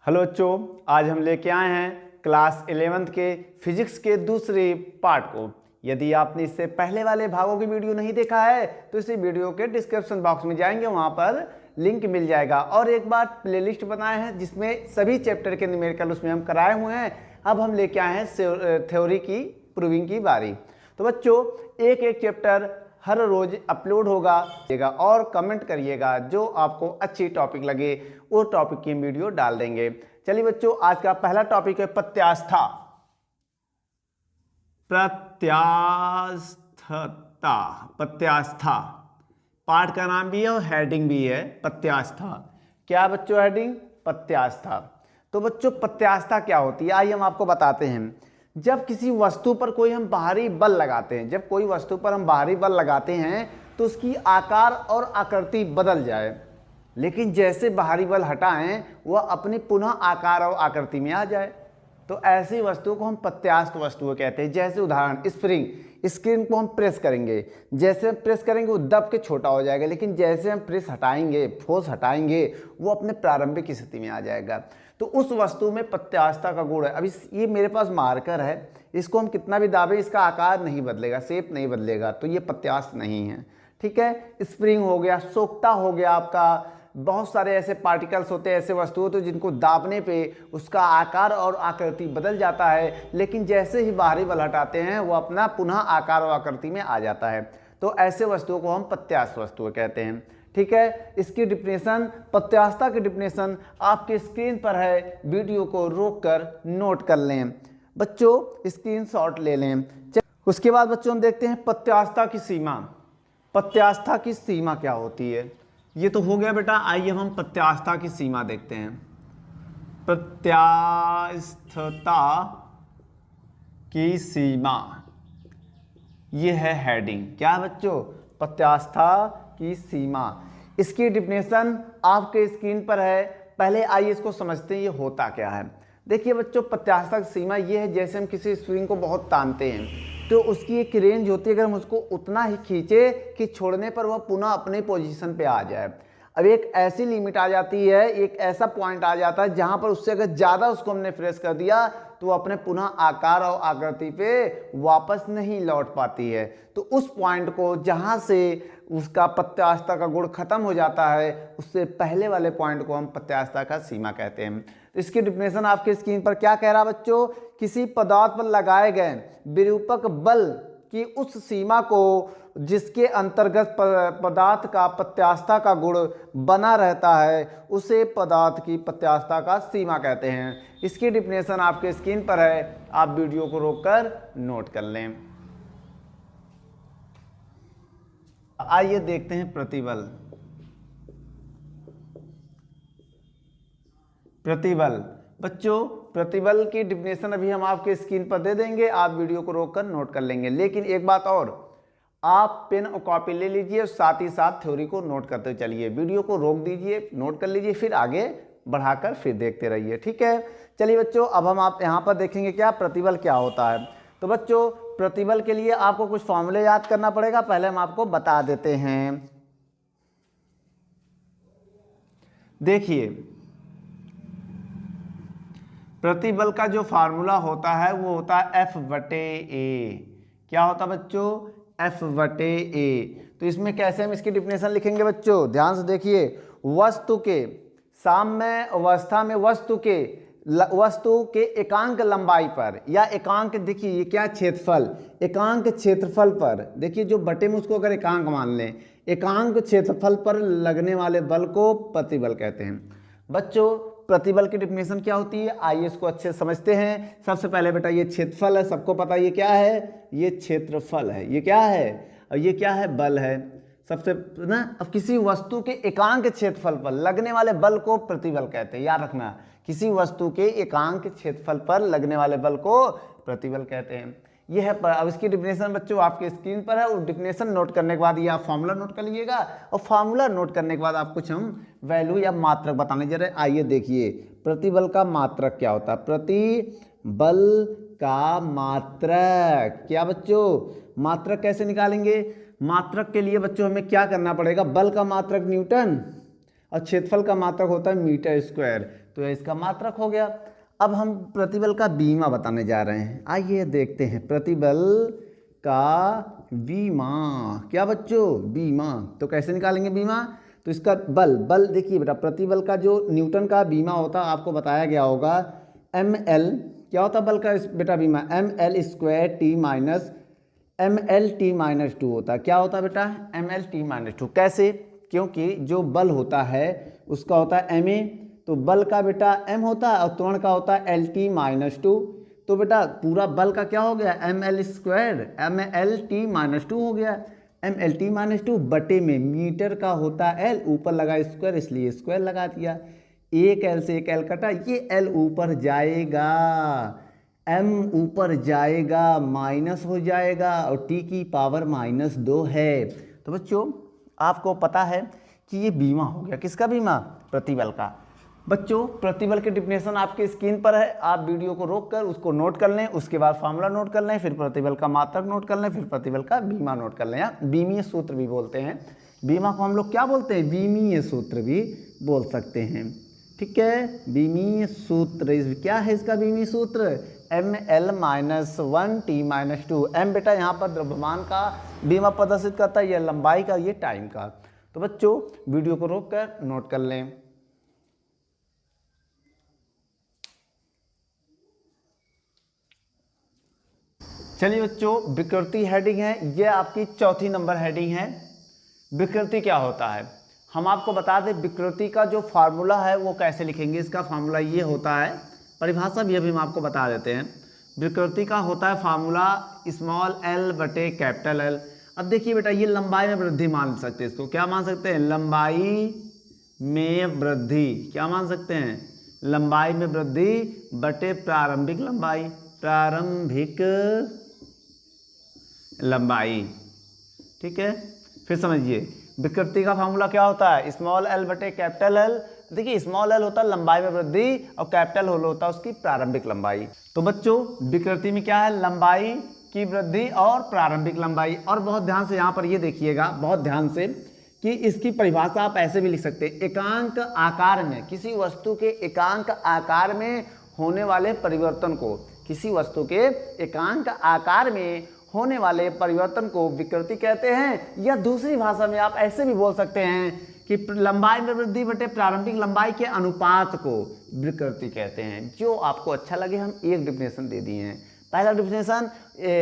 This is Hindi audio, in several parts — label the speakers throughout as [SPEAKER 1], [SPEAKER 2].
[SPEAKER 1] हेलो बच्चों, आज हम लेके आए हैं क्लास 11th के फिजिक्स के दूसरे पार्ट को। यदि आपने इससे पहले वाले भागों की वीडियो नहीं देखा है तो इसी वीडियो के डिस्क्रिप्शन बॉक्स में जाएंगे, वहां पर लिंक मिल जाएगा। और एक बार प्लेलिस्ट बनाए हैं जिसमें सभी चैप्टर के न्यूमेरिकल उसमें हम कराए हुए हैं। अब हम लेके आए हैं थ्योरी की प्रूविंग की बारी। तो बच्चों, एक एक चैप्टर हर रोज अपलोड होगा और कमेंट करिएगा, जो आपको अच्छी टॉपिक लगे वो टॉपिक की वीडियो डाल देंगे। चलिए बच्चों, आज का पहला टॉपिक है प्रत्यास्था। प्रत्यास्था पार्ट का नाम भी है और हेडिंग भी है प्रत्यास्था। क्या बच्चों हेडिंग? प्रत्यास्था। तो बच्चों प्रत्यास्था क्या होती है, आइए हम आपको बताते हैं। जब किसी वस्तु पर कोई हम बाहरी बल लगाते हैं, जब कोई वस्तु पर हम बाहरी बल लगाते हैं तो उसकी आकार और आकृति बदल जाए, लेकिन जैसे बाहरी बल हटाएं वह अपनी पुनः आकार और आकृति में आ जाए, तो ऐसी वस्तु को हम प्रत्यास्थ वस्तु कहते हैं। जैसे उदाहरण स्प्रिंग को हम प्रेस करेंगे, जैसे हम प्रेस करेंगे वो दब के छोटा हो जाएगा, लेकिन जैसे हम प्रेस हटाएंगे, फोर्स हटाएंगे, वो अपने प्रारंभिक स्थिति में आ जाएगा। तो उस वस्तु में प्रत्यास्था का गुण है। अभी ये मेरे पास मार्कर है, इसको हम कितना भी दाबें इसका आकार नहीं बदलेगा, शेप नहीं बदलेगा, तो ये प्रत्यास्थ नहीं है। ठीक है, स्प्रिंग हो गया, सोक्ता हो गया आपका, बहुत सारे ऐसे पार्टिकल्स होते हैं, ऐसे वस्तु होते हैं जिनको दाबने पे उसका आकार और आकृति बदल जाता है, लेकिन जैसे ही बाहरी बल हटाते हैं वो अपना पुनः आकार और आकृति में आ जाता है। तो ऐसे वस्तुओं को हम प्रत्यास्थ वस्तुएं कहते हैं। ठीक है, इसकी डिफिनेशन, प्रत्यास्था की डिफिनेशन आपके स्क्रीन पर है, वीडियो को रोककर नोट कर लें बच्चों, स्क्रीनशॉट ले लें। उसके बाद बच्चों हम देखते हैं प्रत्यास्था की सीमा। प्रत्यास्था की सीमा क्या होती है? ये तो हो गया बेटा, आइए हम प्रत्यास्था की सीमा देखते हैं। प्रत्यास्थता की सीमा, ये है हेडिंग। क्या बच्चों? प्रत्यास्था की सीमा। इसकी डिफिनेशन आपके स्क्रीन पर है। पहले आइए इसको समझते हैं, ये होता क्या है। देखिए बच्चों, प्रत्यास्था की सीमा ये है, जैसे हम किसी स्प्रिंग को बहुत तानते हैं तो उसकी एक रेंज होती है, अगर हम उसको उतना ही खींचे कि छोड़ने पर वह पुनः अपने पोजीशन पे आ जाए। अब एक ऐसी लिमिट आ जाती है, एक ऐसा पॉइंट आ जाता है जहां पर उससे अगर ज़्यादा उसको हमने प्रेस कर दिया तो वो अपने पुनः आकार और आकृति पे वापस नहीं लौट पाती है। तो उस पॉइंट को जहां से उसका प्रत्यास्था का गुण खत्म हो जाता है, उससे पहले वाले पॉइंट को हम प्रत्यास्था का सीमा कहते हैं। तो इसकी डिफिनेशन आपके स्क्रीन पर क्या कह रहा है बच्चों? किसी पदार्थ पर लगाए गए विरूपक बल की उस सीमा को जिसके अंतर्गत पदार्थ का प्रत्यास्था का गुण बना रहता है, उसे पदार्थ की प्रत्यास्था का सीमा कहते हैं। इसकी डिफिनेशन आपके स्क्रीन पर है, आप वीडियो को रोककर नोट कर लें। आइए देखते हैं प्रतिबल। प्रतिबल बच्चों, प्रतिबल की डिफिनेशन अभी हम आपके स्क्रीन पर दे देंगे, आप वीडियो को रोककर नोट कर लेंगे। लेकिन एक बात और, आप पेन और कॉपी ले लीजिए और साथ ही साथ थ्योरी को नोट करते चलिए। वीडियो को रोक दीजिए, नोट कर लीजिए, फिर आगे बढ़ाकर फिर देखते रहिए। ठीक है, चलिए बच्चों, अब हम आप यहाँ पर देखेंगे क्या प्रतिबल क्या होता है। तो बच्चों, प्रतिबल के लिए आपको कुछ फॉर्मूले याद करना पड़ेगा, पहले हम आपको बता देते हैं। देखिए, प्रतिबल का जो फार्मूला होता है वो होता है F/A। क्या होता है बच्चों? F/A। तो इसमें कैसे हम इसकी डिफिनेशन लिखेंगे बच्चों, ध्यान से देखिए। वस्तु के साम्य अवस्था में वस्तु के एकांक लंबाई पर या एकांक, देखिए ये क्या क्षेत्रफल, एकांक क्षेत्रफल पर, देखिए जो बटे में उसको अगर एकांक मान लें, एकांक क्षेत्रफल पर लगने वाले बल को प्रतिबल कहते हैं। बच्चों, प्रतिबल की डिफिनेशन क्या होती है, आइए इसको अच्छे से समझते हैं। सबसे पहले बेटा ये क्षेत्रफल है, सबको पता है ये क्या है, ये क्षेत्रफल है, ये क्या है, और ये क्या है, बल है सबसे ना। अब किसी वस्तु के एकांक क्षेत्रफल पर लगने वाले बल को प्रतिबल कहते हैं, याद रखना, किसी वस्तु के एकांक क्षेत्रफल पर लगने वाले बल को प्रतिबल कहते हैं। ये है अब इसकी डिफिनेशन बच्चों आपके स्क्रीन पर है, और डिफिनेशन नोट करने के बाद ये आप फॉर्मूला नोट कर लीजिएगा, और फॉर्मूला नोट करने के बाद आप कुछ हम वैल्यू या मात्रक बताने जा रहे हैं। आइए देखिए, प्रतिबल का मात्रक क्या होता है। प्रतिबल का मात्रक क्या बच्चों? मात्रक कैसे निकालेंगे? मात्रक के लिए बच्चों हमें क्या करना पड़ेगा? बल का मात्रक न्यूटन और क्षेत्रफल का मात्रक होता है मीटर स्क्वायर। तो यह इसका मात्रक हो गया। अब हम प्रतिबल का बीमा बताने जा रहे हैं। आइए देखते हैं प्रतिबल का बीमा। क्या बच्चों? बीमा। तो कैसे निकालेंगे बीमा? तो इसका बल देखिए बेटा, प्रतिबल का जो न्यूटन का बीमा होता है आपको बताया गया होगा ml। क्या होता है बल का बेटा बीमा? ml² माइनस ml(t)-2 होता है। क्या होता है बेटा? ml(t)-2। कैसे? क्योंकि जो बल होता है उसका होता है ma, तो बल का बेटा m होता है और त्वरण का होता है L(t)-2। तो बेटा पूरा बल का क्या हो गया? ml(t)-2 हो गया। ml(t)-2 बटे में मीटर का होता है L, ऊपर लगा स्क्वायर इसलिए स्क्वायर लगा दिया। एक L से एक L कटा, ये L ऊपर जाएगा, m ऊपर जाएगा, माइनस हो जाएगा और t की पावर -2 है। तो बच्चों आपको पता है कि ये बीमा हो गया। किसका बीमा? प्रतिबल का। बच्चों प्रतिबल की डिफिनेशन आपके स्क्रीन पर है, आप वीडियो को रोककर उसको नोट कर लें, उसके बाद फार्मूला नोट कर लें, फिर प्रतिबल का मात्रक नोट कर लें, फिर प्रतिबल का बीमा नोट कर लें। या बीमीय सूत्र भी बोलते हैं। बीमा को हम लोग क्या बोलते हैं? बीमीय सूत्र भी बोल सकते हैं। ठीक है, बीमीय सूत्र क्या है इसका बीमीय सूत्र? ml-1t-2। m बेटा यहाँ पर द्रव्यमान का बीमा प्रदर्शित करता है, यह लंबाई का, ये टाइम का। तो बच्चों वीडियो को रोककर नोट कर लें। चलिए बच्चों विकृति हेडिंग है, ये आपकी चौथी नंबर हेडिंग है। विकृति क्या होता है हम आपको बता दें। विकृति का जो फार्मूला है वो कैसे लिखेंगे, इसका फार्मूला ये होता है, परिभाषा भी अभी हम आपको बता देते हैं। विकृति का होता है फार्मूला स्मॉल l बटे कैपिटल L। अब देखिए बेटा ये लंबाई में वृद्धि मान सकते हैं, इसको क्या मान सकते हैं? लंबाई में वृद्धि। क्या मान सकते हैं? लंबाई में वृद्धि बटे प्रारंभिक लंबाई, प्रारंभिक लंबाई। ठीक है, फिर समझिए विकृति का फार्मूला क्या होता है? स्मॉल l बटे कैपिटल L। देखिए स्मॉल l होता है लंबाई में वृद्धि और कैपिटल L होता है उसकी प्रारंभिक लंबाई। तो बच्चों विकृति में क्या है? लंबाई की वृद्धि और प्रारंभिक लंबाई। और बहुत ध्यान से यहाँ पर ये देखिएगा, बहुत ध्यान से, कि इसकी परिभाषा आप ऐसे भी लिख सकते हैं। एकांक आकार में, किसी वस्तु के एकांक आकार में होने वाले परिवर्तन को, किसी वस्तु के एकांक आकार में होने वाले परिवर्तन को विकृति कहते हैं। या दूसरी भाषा में आप ऐसे भी बोल सकते हैं कि लंबाई में वृद्धि बटे प्रारंभिक लंबाई के अनुपात को विकृति कहते हैं। जो आपको अच्छा लगे, हम एक डिफिनेशन दे दिए हैं। पहला डिफिनेशन,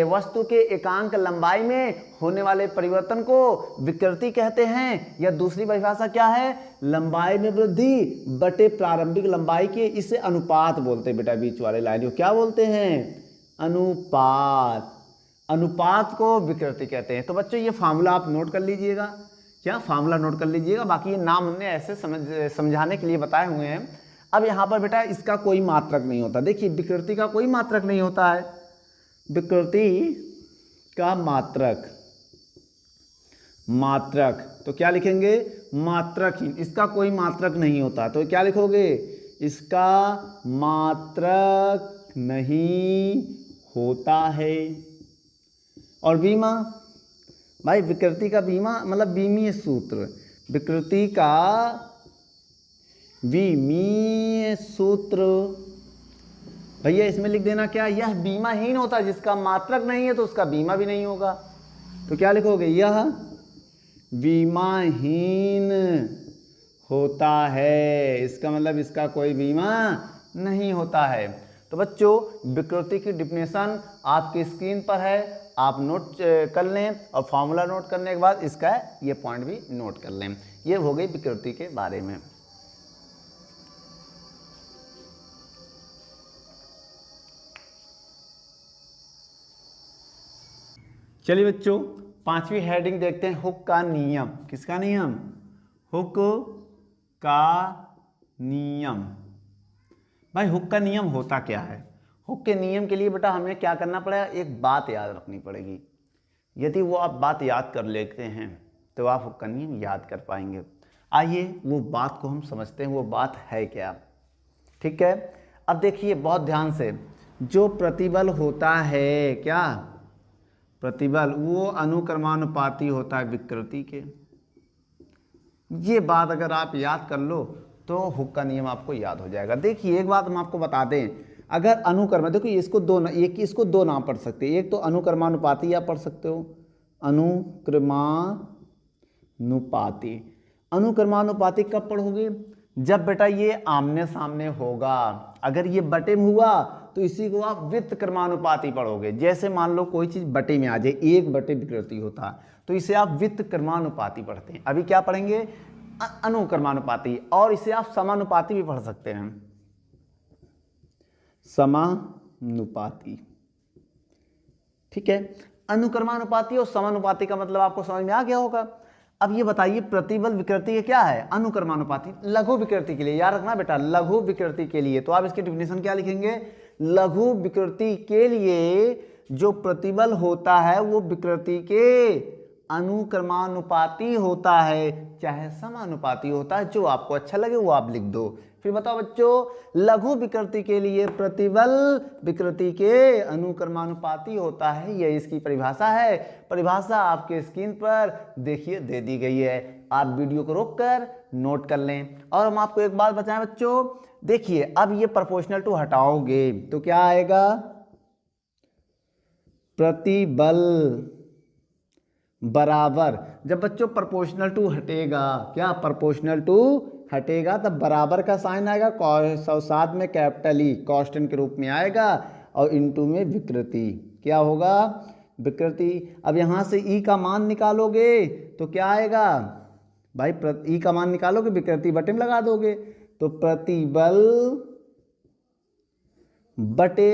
[SPEAKER 1] वस्तु के एकांक लंबाई में होने वाले परिवर्तन को विकृति कहते हैं। या दूसरी परिभाषा क्या है? लंबाई में वृद्धि बटे प्रारंभिक लंबाई के, इसे अनुपात बोलते हैं बेटा। बीच वाले लाइन को क्या बोलते हैं? अनुपात। अनुपात को विकृति कहते हैं। तो बच्चों ये फार्मूला आप नोट कर लीजिएगा। क्या फार्मूला नोट कर लीजिएगा, बाकी ये नाम हमने ऐसे समझाने के लिए बताए हुए हैं। अब यहाँ पर बेटा इसका कोई मात्रक नहीं होता। देखिए विकृति का कोई मात्रक नहीं होता है। विकृति का मात्रक, मात्रक तो क्या लिखेंगे? मात्रक ही, इसका कोई मात्रक नहीं होता। तो क्या लिखोगे? इसका मात्रक नहीं होता है। और बीमा, भाई विकृति का बीमा मतलब बीमीय सूत्र, विकृति का बीमीय सूत्र भैया इसमें लिख देना क्या? यह बीमाहीन होता है। जिसका मात्रक नहीं है तो उसका बीमा भी नहीं होगा। तो क्या लिखोगे? यह बीमाहीन होता है, इसका मतलब इसका कोई बीमा नहीं होता है। तो बच्चों विकृति की डिफिनेशन आपकी स्क्रीन पर है, आप नोट कर लें और फार्मूला नोट करने के बाद इसका ये पॉइंट भी नोट कर लें। ये हो गई विकृति के बारे में। चलिए बच्चों पांचवी हेडिंग देखते हैं, हुक का नियम। किसका नियम? हुक का नियम। भाई हुक का नियम होता क्या है? हुक के नियम के लिए बेटा हमें क्या करना पड़ेगा? एक बात याद रखनी पड़ेगी। यदि वो आप बात याद कर लेते हैं तो आप हुक का नियम याद कर पाएंगे। आइए वो बात को हम समझते हैं, वो बात है क्या। ठीक है, अब देखिए बहुत ध्यान से, जो प्रतिबल होता है, क्या प्रतिबल, वो अनुक्रमानुपाती होता है विकृति के। ये बात अगर आप याद कर लो तो हुक का नियम आपको याद हो जाएगा। देखिए एक बात हम आपको बता दें, अगर अनुक्रम, देखो इसको इसको दो नाम पढ़ सकते हैं, एक तो अनुक्रमानुपाती आप पढ़ सकते हो, अनुक्रमानुपाती। अनुक्रमानुपाती कब पढ़ोगे? जब बेटा ये आमने सामने होगा। अगर ये बटे में हुआ तो इसी को आप वित्त क्रमानुपाती पढ़ोगे। जैसे मान लो कोई चीज बटे में आ जाए, 1 बटे विकृति होता तो इसे आप वित्त क्रमानुपाती पढ़ते हैं। अभी क्या पढ़ेंगे? अनुक्रमानुपाती। और इसे आप समानुपाती भी पढ़ सकते हैं, समानुपाती। ठीक है, अनुक्रमानुपाती और समानुपाती का मतलब आपको समझ में आ गया होगा। अब ये बताइए प्रतिबल विकृति के क्या है? अनुक्रमानुपाती। लघु विकृति के लिए याद रखना बेटा, लघु विकृति के लिए तो आप इसकी डेफिनेशन क्या लिखेंगे? लघु विकृति के लिए जो प्रतिबल होता है वो विकृति के अनुक्रमानुपाती होता है, चाहे समानुपाती होता है, जो आपको अच्छा लगे वो आप लिख दो। फिर बताओ बच्चों, लघु विकृति के लिए प्रतिबल विकृति के अनुक्रमानुपाती होता है, यह इसकी परिभाषा है। परिभाषा आपके स्क्रीन पर देखिए दे दी गई है, आप वीडियो को रोककर नोट कर लें। और हम आपको एक बात बताएं बच्चों, देखिए अब ये प्रोपोर्शनल टू हटाओगे तो क्या आएगा? प्रतिबल बराबर। जब बच्चों प्रोपोर्शनल टू हटेगा, क्या प्रोपोर्शनल टू हटेगा तब बराबर का साइन आएगा, साथ में कैपिटल ई कांस्टेंट के रूप में आएगा, और इनटू में विकृति। क्या होगा? विकृति। अब यहां से ई का मान निकालोगे तो क्या आएगा भाई? ई का मान निकालोगे, विकृति बटे में लगा दोगे तो प्रतिबल बटे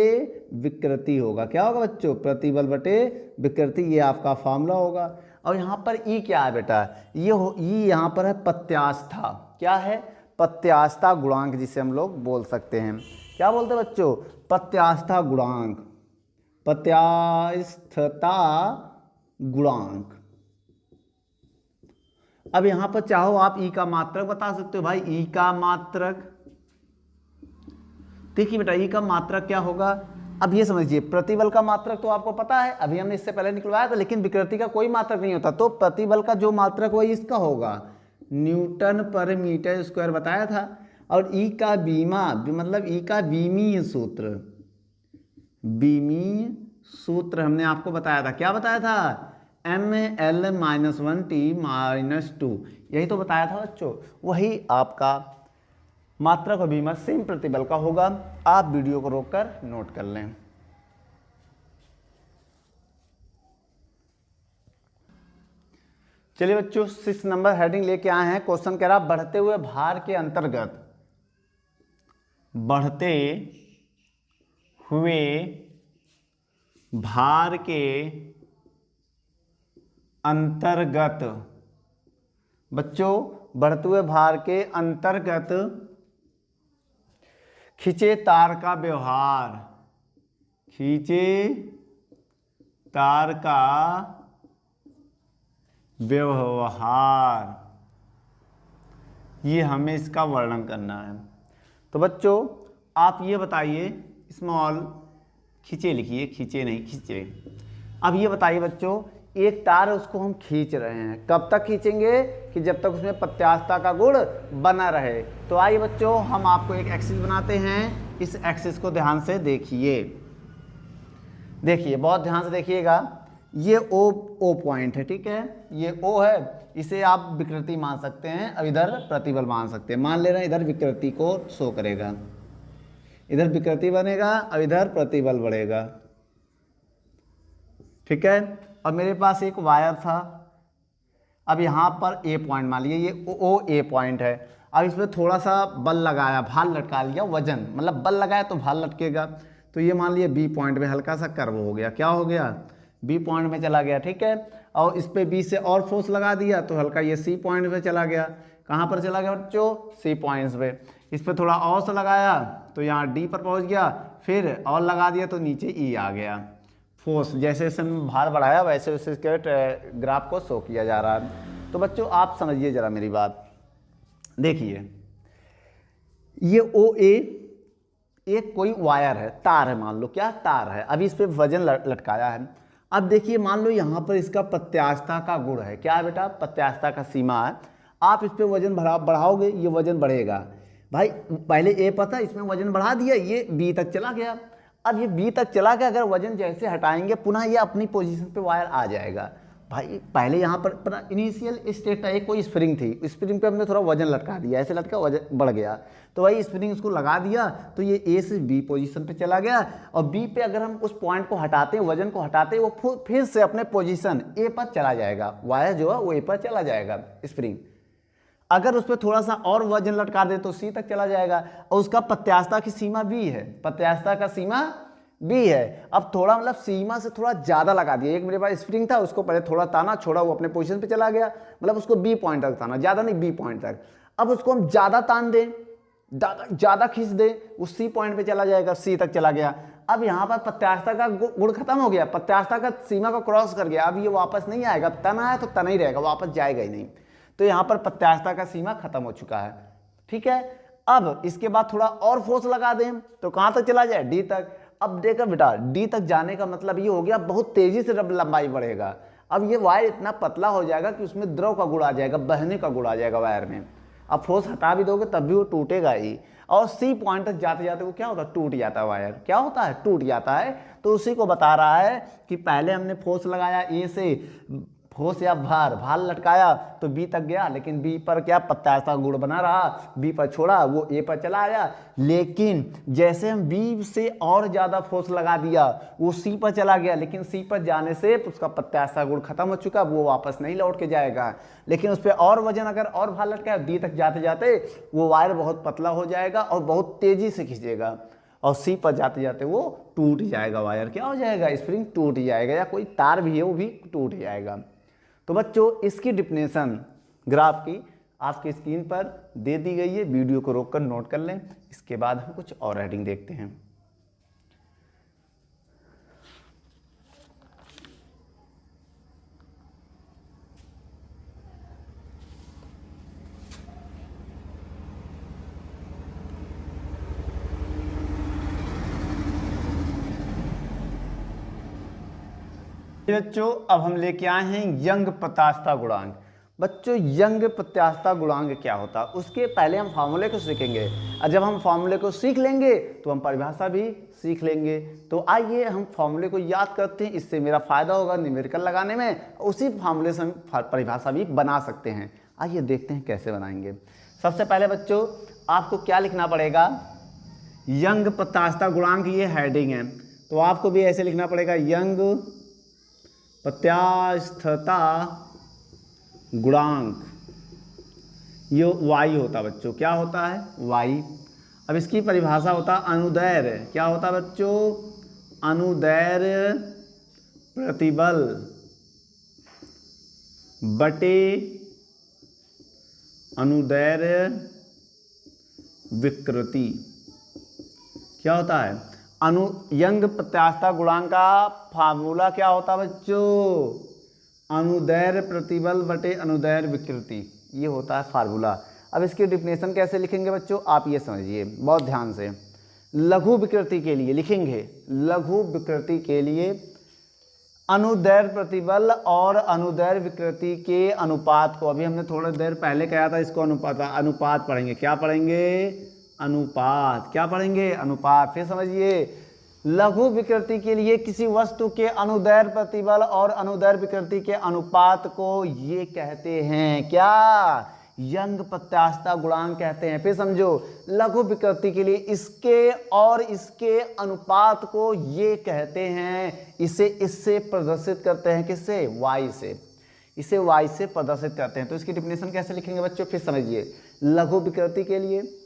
[SPEAKER 1] विकृति होगा। क्या होगा बच्चों? प्रतिबल बटे विकृति, ये आपका फॉर्मूला होगा। और यहाँ पर ई क्या है बेटा? ई यहाँ पर है प्रत्यास्था। क्या है? प्रत्यास्था गुणांक, जिसे हम लोग बोल सकते हैं। क्या बोलते हैं बच्चों? प्रत्यास्था गुणांक, प्रत्यास्थता गुणांक। अब यहां पर चाहो आप ई का मात्रक बता सकते हो। भाई ई का मात्रक, देखिए बेटा ई का मात्रक क्या होगा? अब ये समझिए, प्रतिबल का मात्रक तो आपको पता है, अभी हमने इससे पहले निकलवाया था, लेकिन विकृति का कोई मात्रक नहीं होता, तो प्रतिबल का जो मात्रक वही इसका होगा, न्यूटन पर मीटर स्क्वायर बताया था। और ई का बीमा, मतलब ई का बीमीय सूत्र, बीमीय सूत्र हमने आपको बताया था। क्या बताया था? ml-1t-2, यही तो बताया था बच्चों। वही आपका मात्रक और बीमा सेम प्रतिबल का होगा। आप वीडियो को रोककर नोट कर लें। चलिए बच्चों 6 नंबर हेडिंग लेके आए हैं। क्वेश्चन कह रहा बढ़ते हुए भार के अंतर्गत, बढ़ते हुए भार के अंतर्गत, बच्चों बढ़ते हुए भार के अंतर्गत खींचे तार का व्यवहार, खींचे तार का व्यवहार, ये हमें इसका वर्णन करना है। तो बच्चों आप ये बताइए, स्मॉल खींचे लिखिए, खींचे नहीं खींचे। अब ये बताइए बच्चों, एक तार है उसको हम खींच रहे हैं, कब तक खींचेंगे? कि जब तक उसमें प्रत्यास्थता का गुण बना रहे। तो आइए बच्चों हम आपको एक एक्सिस बनाते हैं, इस एक्सिस को ध्यान से देखिए, देखिए बहुत ध्यान से देखिएगा। ये ओ पॉइंट है, ठीक है, ये ओ है, इसे आप विकृति मान सकते हैं, अब इधर प्रतिबल मान सकते हैं। मान ले रहे हैं इधर विकृति को शो करेगा, इधर विकृति बनेगा, अब इधर प्रतिबल बढ़ेगा, ठीक है। अब मेरे पास एक वायर था, अब यहाँ पर ए पॉइंट मान लिया, ये ओ ए पॉइंट है। अब इसमें थोड़ा सा बल लगाया, भाल लटका लिया, वजन मतलब बल लगाया तो भाल लटकेगा। तो ये मान लिया बी पॉइंट में हल्का सा कर्व हो गया, क्या हो गया? बी पॉइंट में चला गया, ठीक है। और इस पे बी से और फोर्स लगा दिया तो हल्का ये सी पॉइंट पे चला गया। कहाँ पर चला गया बच्चों? सी पॉइंट्स पे। इस पे थोड़ा और से लगाया तो यहाँ डी पर पहुँच गया, फिर और लगा दिया तो नीचे ई आ गया। फोर्स जैसे जैसे भार बढ़ाया वैसे वैसे इसके ग्राफ को शो किया जा रहा है। तो बच्चों आप समझिए ज़रा मेरी बात, देखिए ये ओ ए एक कोई वायर है, तार है, मान लो क्या तार है, अभी इस पर वजन लटकाया है। अब देखिए मान लो यहाँ पर इसका प्रत्यास्थता का गुण है, क्या है बेटा? प्रत्यास्थता का सीमा है। आप इस पर वजन बढ़ाओगे, ये वजन बढ़ेगा, भाई पहले ए पर था, इसमें वजन बढ़ा दिया, ये बी तक चला गया। अब ये बी तक चला गया, अगर वजन जैसे हटाएंगे पुनः ये अपनी पोजीशन पे वायर आ जाएगा। भाई पहले यहाँ पर इनिशियल स्टेट था, एक कोई स्प्रिंग थी, स्प्रिंग पे हमने थोड़ा वजन लटका दिया, ऐसे लटका वजन बढ़ गया, तो भाई स्प्रिंग उसको लगा दिया तो ये ए से बी पोजीशन पे चला गया। और बी पे अगर हम उस पॉइंट को हटाते हैं, वजन को हटाते हैं, वो फिर से अपने पोजीशन ए पर चला जाएगा, वायर जो है वो ए पर चला जाएगा स्प्रिंग। अगर उस पर थोड़ा सा और वजन लटका दे तो सी तक चला जाएगा। और उसका प्रत्यास्थता की सीमा बी है, प्रत्यास्थता का सीमा बी है। अब थोड़ा मतलब सीमा से थोड़ा ज़्यादा लगा दिया, एक मेरे पास स्प्रिंग था, उसको पहले थोड़ा ताना, छोड़ा, वो अपने पोजीशन पे चला गया, मतलब उसको बी पॉइंट तक ताना, ज़्यादा नहीं, बी पॉइंट तक। अब उसको हम ज़्यादा तान दें, ज़्यादा खींच दें, उस सी पॉइंट पे चला जाएगा, सी तक चला गया। अब यहाँ पर प्रत्यास्थता का गुण खत्म हो गया, प्रत्यास्थता का सीमा को क्रॉस कर गया, अब ये वापस नहीं आएगा, तना है तो तना ही रहेगा, वापस जाएगा ही नहीं। तो यहाँ पर प्रत्यास्थता का सीमा खत्म हो चुका है। ठीक है, अब इसके बाद थोड़ा और फोर्स लगा दें तो कहाँ तक चला जाए, डी तक। अब देखा बेटा, डी तक जाने का मतलब ये हो गया बहुत तेजी से लंबाई बढ़ेगा। अब ये वायर इतना पतला हो जाएगा कि उसमें द्रव का गुण आ जाएगा, बहने का गुण आ जाएगा वायर में। अब फोर्स हटा भी दोगे तब भी वो टूटेगा ही। और सी पॉइंट तक जाते जाते वो क्या होता है, टूट जाता है वायर, क्या होता है, टूट जाता है। तो उसी को बता रहा है कि पहले हमने फोर्स लगाया ए से, फोर्स या भार लटकाया तो बी तक गया, लेकिन बी पर क्या प्रत्यास्थता गुण बना रहा, बी पर छोड़ा वो ए पर चला आया। लेकिन जैसे हम बी से और ज़्यादा फोर्स लगा दिया वो सी पर चला गया, लेकिन सी पर जाने से उसका प्रत्यास्थता गुण खत्म हो चुका, वो वापस नहीं लौट के जाएगा। लेकिन उस पर और वजन अगर और भार लटकाया, डी तक जाते जाते वो वायर बहुत पतला हो जाएगा और बहुत तेज़ी से खींचेगा, और सी पर जाते जाते वो टूट जाएगा, वायर क्या हो जाएगा, स्प्रिंग टूट जाएगा, या कोई तार भी है वो भी टूट जाएगा। तो बच्चों इसकी डिफिनेशन ग्राफ की आपकी स्क्रीन पर दे दी गई है, वीडियो को रोककर नोट कर लें। इसके बाद हम कुछ और हेडिंग देखते हैं। बच्चों अब हम लेके आए हैं यंग प्रत्यास्थता गुणांक। बच्चों यंग प्रत्यास्थता गुणांक क्या होता है, उसके पहले हम फार्मूले को सीखेंगे, और जब हम फार्मूले को सीख लेंगे तो हम परिभाषा भी सीख लेंगे। तो आइए हम फार्मूले को याद करते हैं, इससे मेरा फायदा होगा न्यूमेरिकल लगाने में, उसी फार्मूले से हम परिभाषा भी बना सकते हैं। आइए देखते हैं कैसे बनाएंगे। सबसे पहले बच्चों आपको क्या लिखना पड़ेगा, यंग प्रत्यास्थता गुणांक, ये हेडिंग है, तो आपको भी ऐसे लिखना पड़ेगा, यंग प्रत्यास्थता गुणांक, ये वाई होता है बच्चों, क्या होता है, वाई। अब इसकी परिभाषा होता है अनुदैर्ध्य, क्या होता है बच्चों, अनुदैर्ध्य प्रतिबल बटे अनुदैर्ध्य विकृति, क्या होता है, यंग प्रत्यास्थता गुणांक का फार्मूला क्या होता है बच्चों, अनुदैर्ध्य प्रतिबल बटे अनुदैर्ध्य विकृति, ये होता है फार्मूला। अब इसकी डिफिनेशन कैसे लिखेंगे बच्चों, आप ये समझिए बहुत ध्यान से। लघु विकृति के लिए लिखेंगे, लघु विकृति के लिए अनुदैर्ध्य प्रतिबल और अनुदैर्ध्य विकृति के अनुपात को, अभी हमने थोड़ी देर पहले कहा था, इसको अनुपात पढ़ेंगे, क्या पढ़ेंगे, अनुपात, क्या पढ़ेंगे, अनुपात। फिर समझिए, लघु विकृति के लिए किसी वस्तु के अनुदैर्ध्य प्रतिबल और अनुदैर्ध्य विकृति के अनुपात को ये कहते हैं क्या, यंग प्रत्यास्थता गुणांक कहते हैं। फिर समझो, लघु विकृति के लिए इसके और इसके अनुपात को ये कहते हैं, इसे इससे प्रदर्शित करते हैं, किससे, वाई से, इसे वाई से प्रदर्शित करते हैं। तो इसकी डिफिनेशन कैसे लिखेंगे बच्चों, फिर समझिए, लघु विकृति के लिए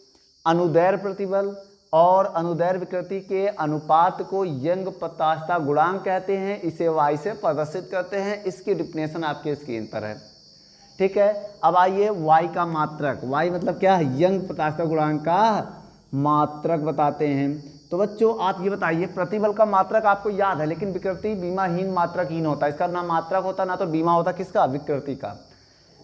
[SPEAKER 1] अनुदैर्ध्य प्रतिबल और अनुदैर्ध्य विकृति के अनुपात को यंग प्रत्यास्थता गुणांक कहते हैं, इसे वाई से प्रदर्शित करते हैं। इसकी डिफिनेशन आपके स्क्रीन पर है, ठीक है। अब आइए वाई का मात्रक, वाई मतलब क्या है, यंग प्रत्यास्थता गुणांक का मात्रक बताते हैं। तो बच्चों आप ये बताइए, प्रतिबल का मात्रक आपको याद है, लेकिन विकृति बीमाहीन मात्रकहीन होता है, इसका ना मात्रक होता ना तो बीमा होता, किसका, विकृति का।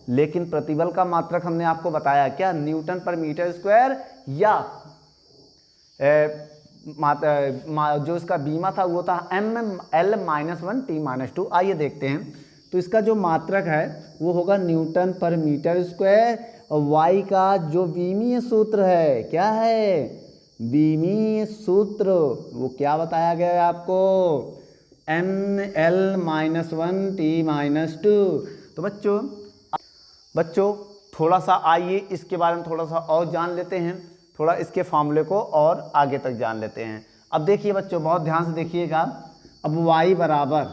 [SPEAKER 1] लेकिन प्रतिबल का मात्रक हमने आपको बताया क्या, न्यूटन पर मीटर स्क्वायर, या जो इसका बीमा था वो था ML-1T-2। आइए देखते हैं, तो इसका जो मात्रक है वो होगा न्यूटन पर मीटर स्क्वायर, और y का जो बीमीय सूत्र है, क्या है, बीमीय सूत्र, वो क्या बताया गया है आपको, ml-1t-2। तो बच्चों थोड़ा सा आइए इसके बारे में थोड़ा सा और जान लेते हैं, थोड़ा इसके फार्मूले को और आगे तक जान लेते हैं। अब देखिए बच्चों, बहुत ध्यान से देखिएगा। अब y बराबर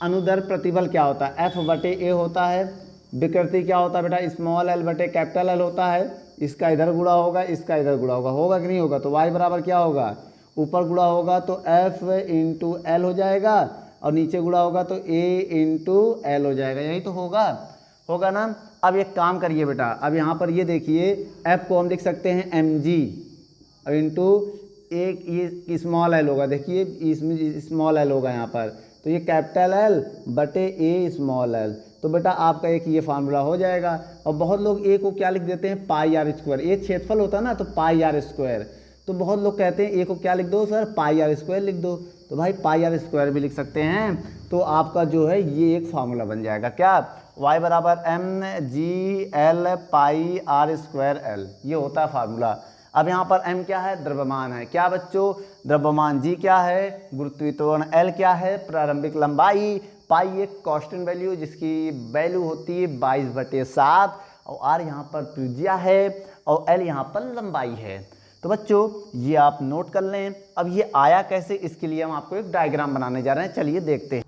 [SPEAKER 1] अनुदैर्ध्य प्रतिबल क्या होता है, F/A होता है। विकृति क्या होता है बेटा, स्मॉल l बटे कैपिटल L होता है। इसका इधर गुणा होगा, इसका इधर गुणा होगा कि नहीं होगा। तो y बराबर क्या होगा, ऊपर गुणा होगा तो F इंटू L हो जाएगा, और नीचे गुणा होगा तो A इंटू L हो जाएगा। यही तो होगा ना। अब एक काम करिए बेटा, अब यहाँ पर ये देखिए, F को हम लिख सकते हैं mg और इंटू एक ये स्मॉल l होगा, देखिए इसमें स्मॉल l होगा यहाँ पर, तो ये कैपिटल L बटे A स्मॉल l। तो बेटा आपका एक ये फार्मूला हो जाएगा। और बहुत लोग A को क्या लिख देते हैं, पाई आर स्क्वायर। ए क्षेत्रफल होता है ना, तो पाई आर स्क्वायर। तो बहुत लोग कहते हैं A को क्या लिख दो सर, पाई आर स्क्वायर लिख दो। तो भाई पाई आर स्क्वायर भी लिख सकते हैं। तो आपका जो है ये एक फार्मूला बन जाएगा, क्या, y बराबर mg/l pi are square l, ये होता है फार्मूला। अब यहाँ पर m क्या है, द्रव्यमान है, क्या बच्चों, द्रव्यमान g क्या है, गुरुत्वीय त्वरण l क्या है, प्रारंभिक लंबाई, पाई एक कांस्टेंट वैल्यू जिसकी वैल्यू होती है 22/7, और r यहाँ पर त्रिज्या है और l यहाँ पर लंबाई है। तो बच्चों ये आप नोट कर लें। अब ये आया कैसे, इसके लिए हम आपको एक डायग्राम बनाने जा रहे हैं, चलिए देखते हैं।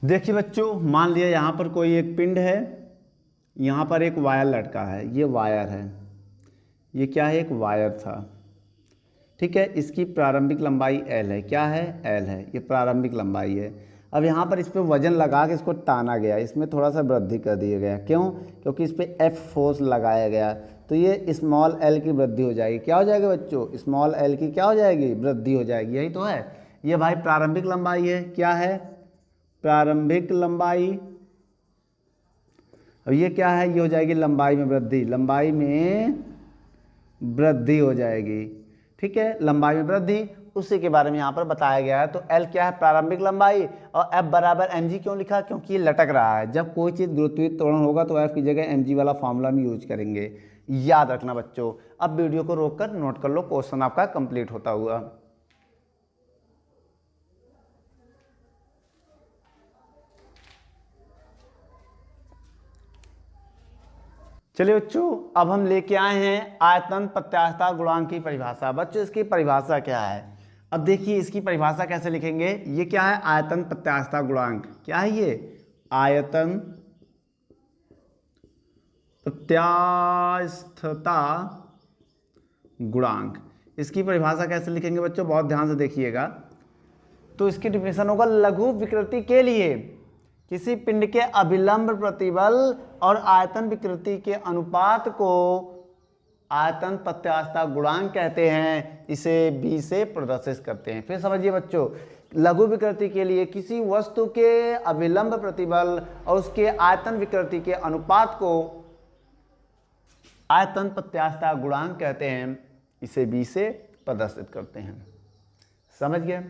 [SPEAKER 1] देखिए बच्चों, मान लिया यहाँ पर कोई एक पिंड है, यहाँ पर एक वायर लटका है, ये वायर है, ये क्या है, एक वायर था, ठीक है। इसकी प्रारंभिक लंबाई L है, क्या है, L है, ये प्रारंभिक लंबाई है। अब यहाँ पर इस पर वजन लगा के इसको ताना गया, इसमें थोड़ा सा वृद्धि कर दिया गया, क्यों, क्योंकि इस पर F फोर्स लगाया गया। तो ये स्मॉल l की वृद्धि हो जाएगी, क्या हो जाएगा बच्चों, स्मॉल l की क्या हो जाएगी, वृद्धि हो जाएगी, यही तो है। ये भाई प्रारंभिक लंबाई है, क्या है, प्रारंभिक लंबाई। और ये क्या है, ये हो जाएगी लंबाई में वृद्धि, लंबाई में वृद्धि हो जाएगी, ठीक है, लंबाई में वृद्धि, उसी के बारे में यहाँ पर बताया गया है। तो L क्या है, प्रारंभिक लंबाई, और F बराबर mg क्यों लिखा, क्योंकि ये लटक रहा है। जब कोई चीज़ गुरुत्वीय त्वरण होगा तो F की जगह mg वाला फॉर्मूला हम यूज करेंगे, याद रखना बच्चों। अब वीडियो को रोककर नोट कर लो, क्वेश्चन आपका कंप्लीट होता हुआ। चलिए बच्चों, अब हम लेके आए हैं आयतन प्रत्यास्थता गुणांक की परिभाषा। बच्चों इसकी परिभाषा क्या है, अब देखिए इसकी परिभाषा कैसे लिखेंगे। ये क्या है, आयतन प्रत्यास्थता गुणांक, क्या है ये, आयतन प्रत्यास्थता गुणांक। इसकी परिभाषा कैसे लिखेंगे बच्चों, बहुत ध्यान से देखिएगा। तो इसकी डिफिनेशन होगा, लघु विकृति के लिए किसी पिंड के अभिलंब प्रतिबल और आयतन विकृति के अनुपात को आयतन प्रत्यास्थता गुणांक कहते हैं, इसे b से प्रदर्शित करते हैं। फिर समझिए बच्चों, लघु विकृति के लिए किसी वस्तु के अभिलंब प्रतिबल और उसके आयतन विकृति के अनुपात को आयतन प्रत्यास्थता गुणांक कहते हैं, इसे b से प्रदर्शित करते हैं। समझ गए।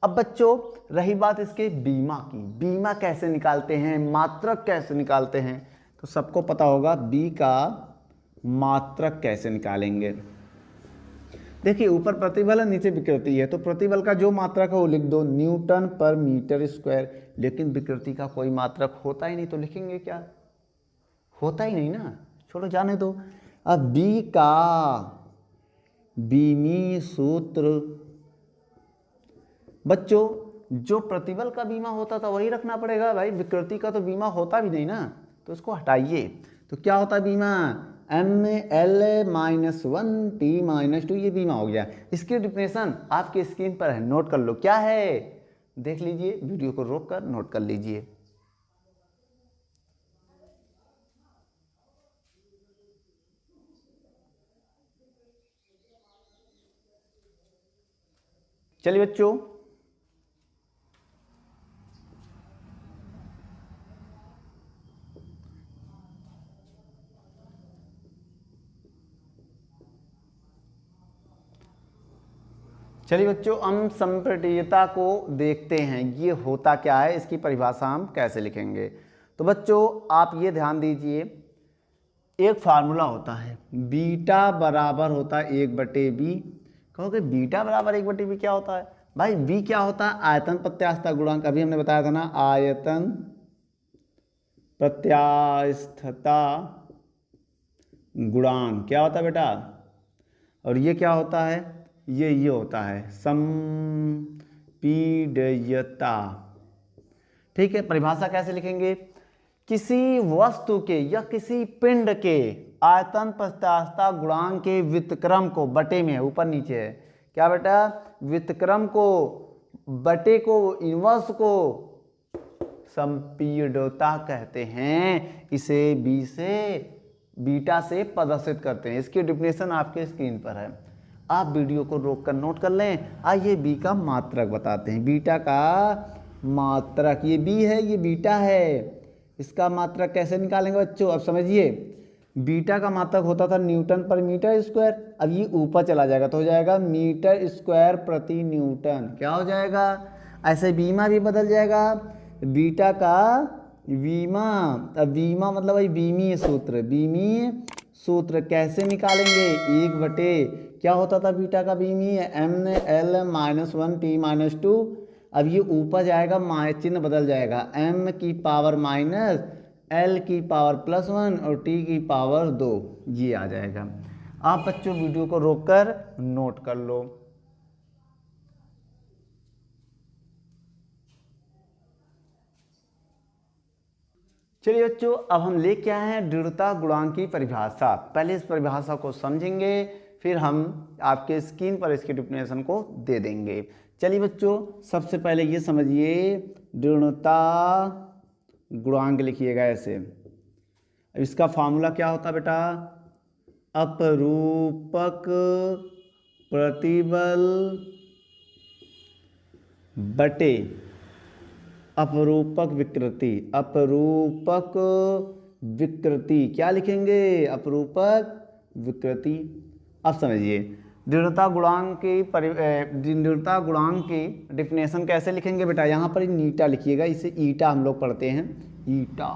[SPEAKER 1] अब बच्चों रही बात इसके बीमा की, बीमा कैसे निकालते हैं, मात्रक कैसे निकालते हैं, तो सबको पता होगा b का मात्रक कैसे निकालेंगे। देखिए ऊपर प्रतिबल है, नीचे विकृति है, तो प्रतिबल का जो मात्रक है वो लिख दो, न्यूटन पर मीटर स्क्वायर। लेकिन विकृति का कोई मात्रक होता ही नहीं, तो लिखेंगे क्या, होता ही नहीं ना, छोड़ो जाने दो। अब b का बीमी सूत्र, बच्चों जो प्रतिबल का बीमा होता था वही रखना पड़ेगा भाई, विकृति का तो बीमा होता भी नहीं ना, तो इसको हटाइए। तो क्या होता है बीमा, ml-1t-2, ये बीमा हो गया। इसकी डिफिनेशन आपकी स्क्रीन पर है, नोट कर लो, क्या है, देख लीजिए, वीडियो को रोक कर नोट कर लीजिए। चलिए बच्चों, हम संपीड्यता को देखते हैं, ये होता क्या है, इसकी परिभाषा हम कैसे लिखेंगे। तो बच्चों आप ये ध्यान दीजिए, एक फार्मूला होता है, बीटा बराबर होता है 1/b। कहोगे बीटा बराबर 1/b क्या होता है? भाई b क्या होता है? आयतन प्रत्यास्थता गुणांक। अभी हमने बताया था ना, आयतन प्रत्यास्थता गुणांक क्या होता है बेटा? और ये क्या होता है? ये होता है संपीड्यता। ठीक है, परिभाषा कैसे लिखेंगे? किसी वस्तु के या किसी पिंड के आयतन प्रत्यास्थता गुणांक के व्युत्क्रम को, बटे में है, ऊपर नीचे है, क्या बेटा? व्युत्क्रम को, बटे को, इनवर्स को संपीड्यता कहते हैं। इसे बीटा से प्रदर्शित करते हैं। इसकी डेफिनेशन आपके स्क्रीन पर है, आप वीडियो को रोक कर नोट कर लें। आइए बी का मात्रक बताते हैं। बीटा का मात्रक, ये बी है, ये बीटा है। इसका मात्रक कैसे निकालेंगे बच्चों? अब समझिए, बीटा का मात्रक होता था न्यूटन पर मीटर स्क्वायर। अब ये ऊपर चला जाएगा तो हो जाएगा मीटर स्क्वायर प्रति न्यूटन। क्या हो जाएगा? ऐसे बीमा भी बदल जाएगा, बीटा का वीमा। अब वीमा मतलब भाई बीमीय सूत्र। बीमीय सूत्र कैसे निकालेंगे? 1/, क्या होता था बीटा का बीमीय? ml-1t-2। अब ये ऊपर जाएगा, चिन्ह बदल जाएगा, m की पावर माइनस l की पावर +1 और t की पावर 2, ये आ जाएगा। आप बच्चों वीडियो को रोककर नोट कर लो। चलिए बच्चों, अब हम लेके आए हैं दृढ़ता गुणांक की परिभाषा। पहले इस परिभाषा को समझेंगे, फिर हम आपके स्क्रीन पर इसकी डेफिनेशन को दे देंगे। चलिए बच्चों, सबसे पहले ये समझिए, दृढ़ता गुणांक लिखिएगा ऐसे। इसका फॉर्मूला क्या होता है बेटा? अपरूपक प्रतिबल बटे अपरूपक विकृति। अपरूपक विकृति क्या लिखेंगे? अपरूपक विकृति। अब समझिए, दृढ़ता गुणांक की डिफिनेशन कैसे लिखेंगे बेटा? यहाँ पर नीटा लिखिएगा, इसे ईटा हम लोग पढ़ते हैं, ईटा।